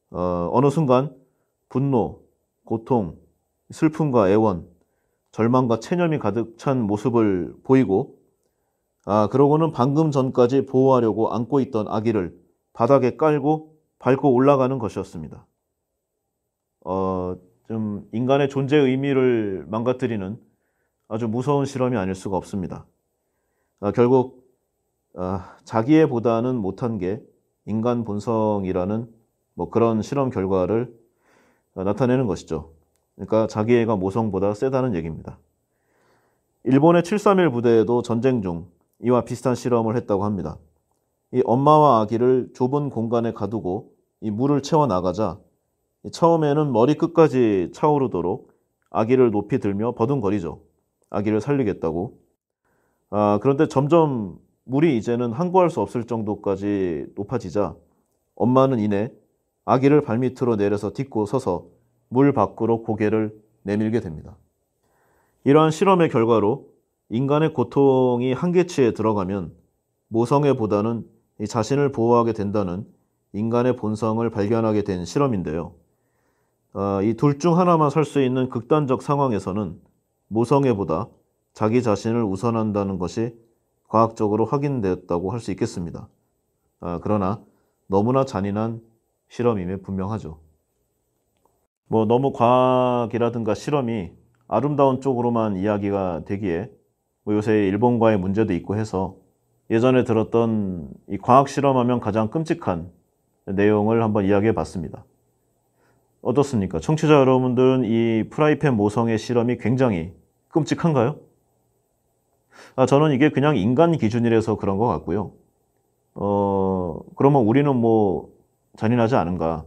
어느 순간 분노, 고통, 슬픔과 애원, 절망과 체념이 가득 찬 모습을 보이고 그러고는 방금 전까지 보호하려고 안고 있던 아기를 바닥에 깔고 밟고 올라가는 것이었습니다. 좀 인간의 존재 의미를 망가뜨리는 아주 무서운 실험이 아닐 수가 없습니다. 결국 자기애보다는 못한 게 인간 본성이라는 그런 실험 결과를 나타내는 것이죠. 그러니까 자기애가 모성보다 세다는 얘기입니다. 일본의 731 부대에도 전쟁 중 이와 비슷한 실험을 했다고 합니다. 이 엄마와 아기를 좁은 공간에 가두고 이 물을 채워 나가자 처음에는 머리 끝까지 차오르도록 아기를 높이 들며 버둥거리죠. 아기를 살리겠다고. 그런데 점점 물이 이제는 항거할 수 없을 정도까지 높아지자 엄마는 이내 아기를 발밑으로 내려서 딛고 서서 물 밖으로 고개를 내밀게 됩니다. 이러한 실험의 결과로 인간의 고통이 한계치에 들어가면 모성애보다는 자신을 보호하게 된다는 인간의 본성을 발견하게 된 실험인데요. 이 둘 중 하나만 살 수 있는 극단적 상황에서는 모성애보다 자기 자신을 우선한다는 것이 과학적으로 확인되었다고 할 수 있겠습니다. 그러나 너무나 잔인한 실험임에 분명하죠. 너무 과학이라든가 실험이 아름다운 쪽으로만 이야기가 되기에 요새 일본과의 문제도 있고 해서 예전에 들었던 이 과학 실험하면 가장 끔찍한 내용을 한번 이야기해 봤습니다. 어떻습니까? 청취자 여러분들은 이 프라이팬 모성애 실험이 굉장히 끔찍한가요? 저는 이게 그냥 인간 기준이라서 그런 것 같고요. 그러면 우리는 잔인하지 않은가?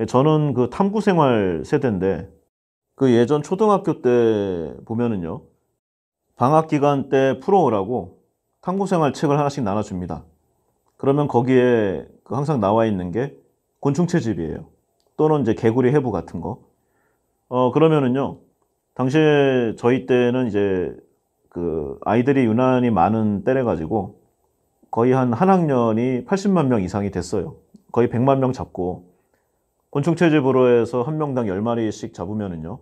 저는 그 탐구 생활 세대인데 그 예전 초등학교 때 보면은요. 방학 기간 때 풀어오라고 탐구 생활 책을 하나씩 나눠줍니다. 그러면 거기에 항상 나와 있는 게 곤충 채집이에요. 또는 이제 개구리 해부 같은 거. 그러면은요. 당시에 저희 때는 이제 그 아이들이 유난히 많은 때래 가지고 거의 한 학년이 80만 명 이상이 됐어요. 거의 100만 명 잡고 곤충 채집으로 해서 한 명당 10마리씩 잡으면은요.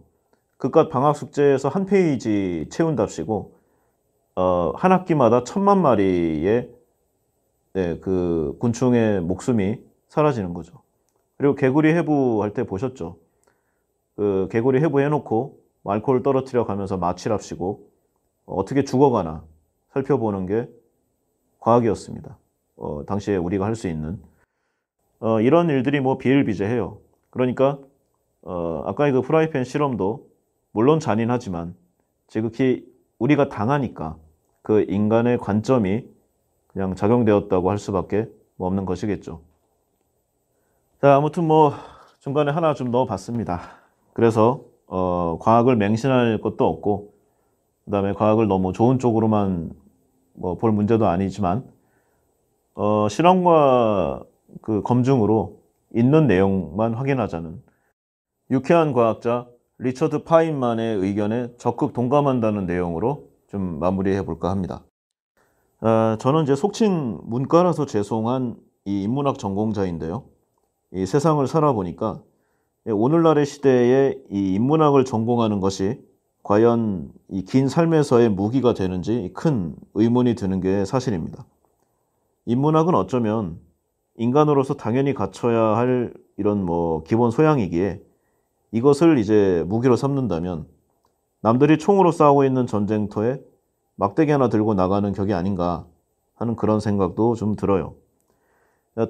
그깟 방학 숙제에서 한 페이지 채운답시고 한 학기마다 1000만 마리의 그 곤충의 목숨이 사라지는 거죠. 그리고 개구리 해부할 때 보셨죠? 그 개구리 해부 해놓고 알코올 떨어뜨려 가면서 마취랍시고 어떻게 죽어가나 살펴보는 게 과학이었습니다. 당시에 우리가 할 수 있는 이런 일들이 비일비재해요. 그러니까 아까 그 프라이팬 실험도 물론 잔인하지만 지극히 우리가 당하니까 그 인간의 관점이 그냥 작용되었다고 할 수밖에 없는 것이겠죠. 자, 아무튼 중간에 하나 좀 넣어봤습니다. 그래서 과학을 맹신할 것도 없고 그다음에 과학을 너무 좋은 쪽으로만 볼 문제도 아니지만 실험과 그 검증으로 있는 내용만 확인하자는 유쾌한 과학자 리처드 파인만의 의견에 적극 동감한다는 내용으로 좀 마무리해 볼까 합니다. 저는 이제 속칭 문과라서 죄송한 이 인문학 전공자인데요. 이 세상을 살아보니까 오늘날의 시대에 이 인문학을 전공하는 것이 과연 이 긴 삶에서의 무기가 되는지 큰 의문이 드는 게 사실입니다. 인문학은 어쩌면 인간으로서 당연히 갖춰야 할 이런 기본 소양이기에 이것을 이제 무기로 삼는다면 남들이 총으로 싸우고 있는 전쟁터에 막대기 하나 들고 나가는 격이 아닌가 하는 그런 생각도 좀 들어요.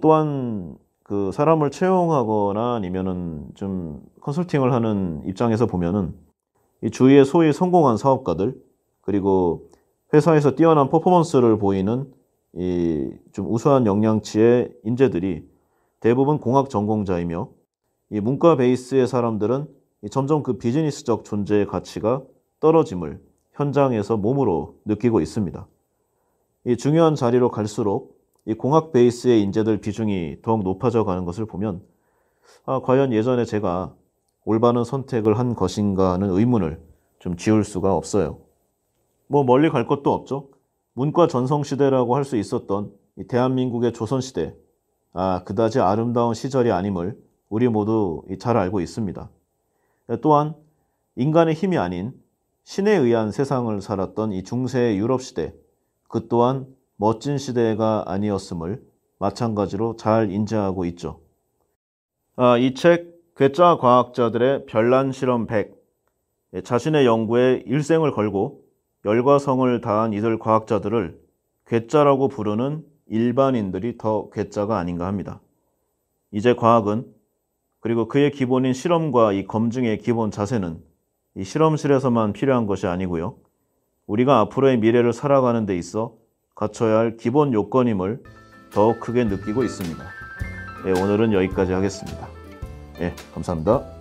또한 그 사람을 채용하거나 아니면은 좀 컨설팅을 하는 입장에서 보면은 이 주위에 소위 성공한 사업가들, 그리고 회사에서 뛰어난 퍼포먼스를 보이는 이 좀 우수한 역량치의 인재들이 대부분 공학 전공자이며, 이 문과 베이스의 사람들은 점점 그 비즈니스적 존재의 가치가 떨어짐을 현장에서 몸으로 느끼고 있습니다. 이 중요한 자리로 갈수록 이 공학 베이스의 인재들 비중이 더욱 높아져 가는 것을 보면, 과연 예전에 제가 올바른 선택을 한 것인가 하는 의문을 좀 지울 수가 없어요. 뭐 멀리 갈 것도 없죠. 문과 전성시대라고 할 수 있었던 이 대한민국의 조선시대, 그다지 아름다운 시절이 아님을 우리 모두 잘 알고 있습니다. 또한 인간의 힘이 아닌 신에 의한 세상을 살았던 이 중세 유럽 시대, 그 또한 멋진 시대가 아니었음을 마찬가지로 잘 인지하고 있죠. 이 책 괴짜 과학자들의 별난 실험 100, 자신의 연구에 일생을 걸고 열과 성을 다한 이들 과학자들을 괴짜라고 부르는 일반인들이 더 괴짜가 아닌가 합니다. 이제 과학은, 그리고 그의 기본인 실험과 이 검증의 기본 자세는 이 실험실에서만 필요한 것이 아니고요, 우리가 앞으로의 미래를 살아가는 데 있어 갖춰야 할 기본 요건임을 더욱 크게 느끼고 있습니다. 오늘은 여기까지 하겠습니다. 감사합니다.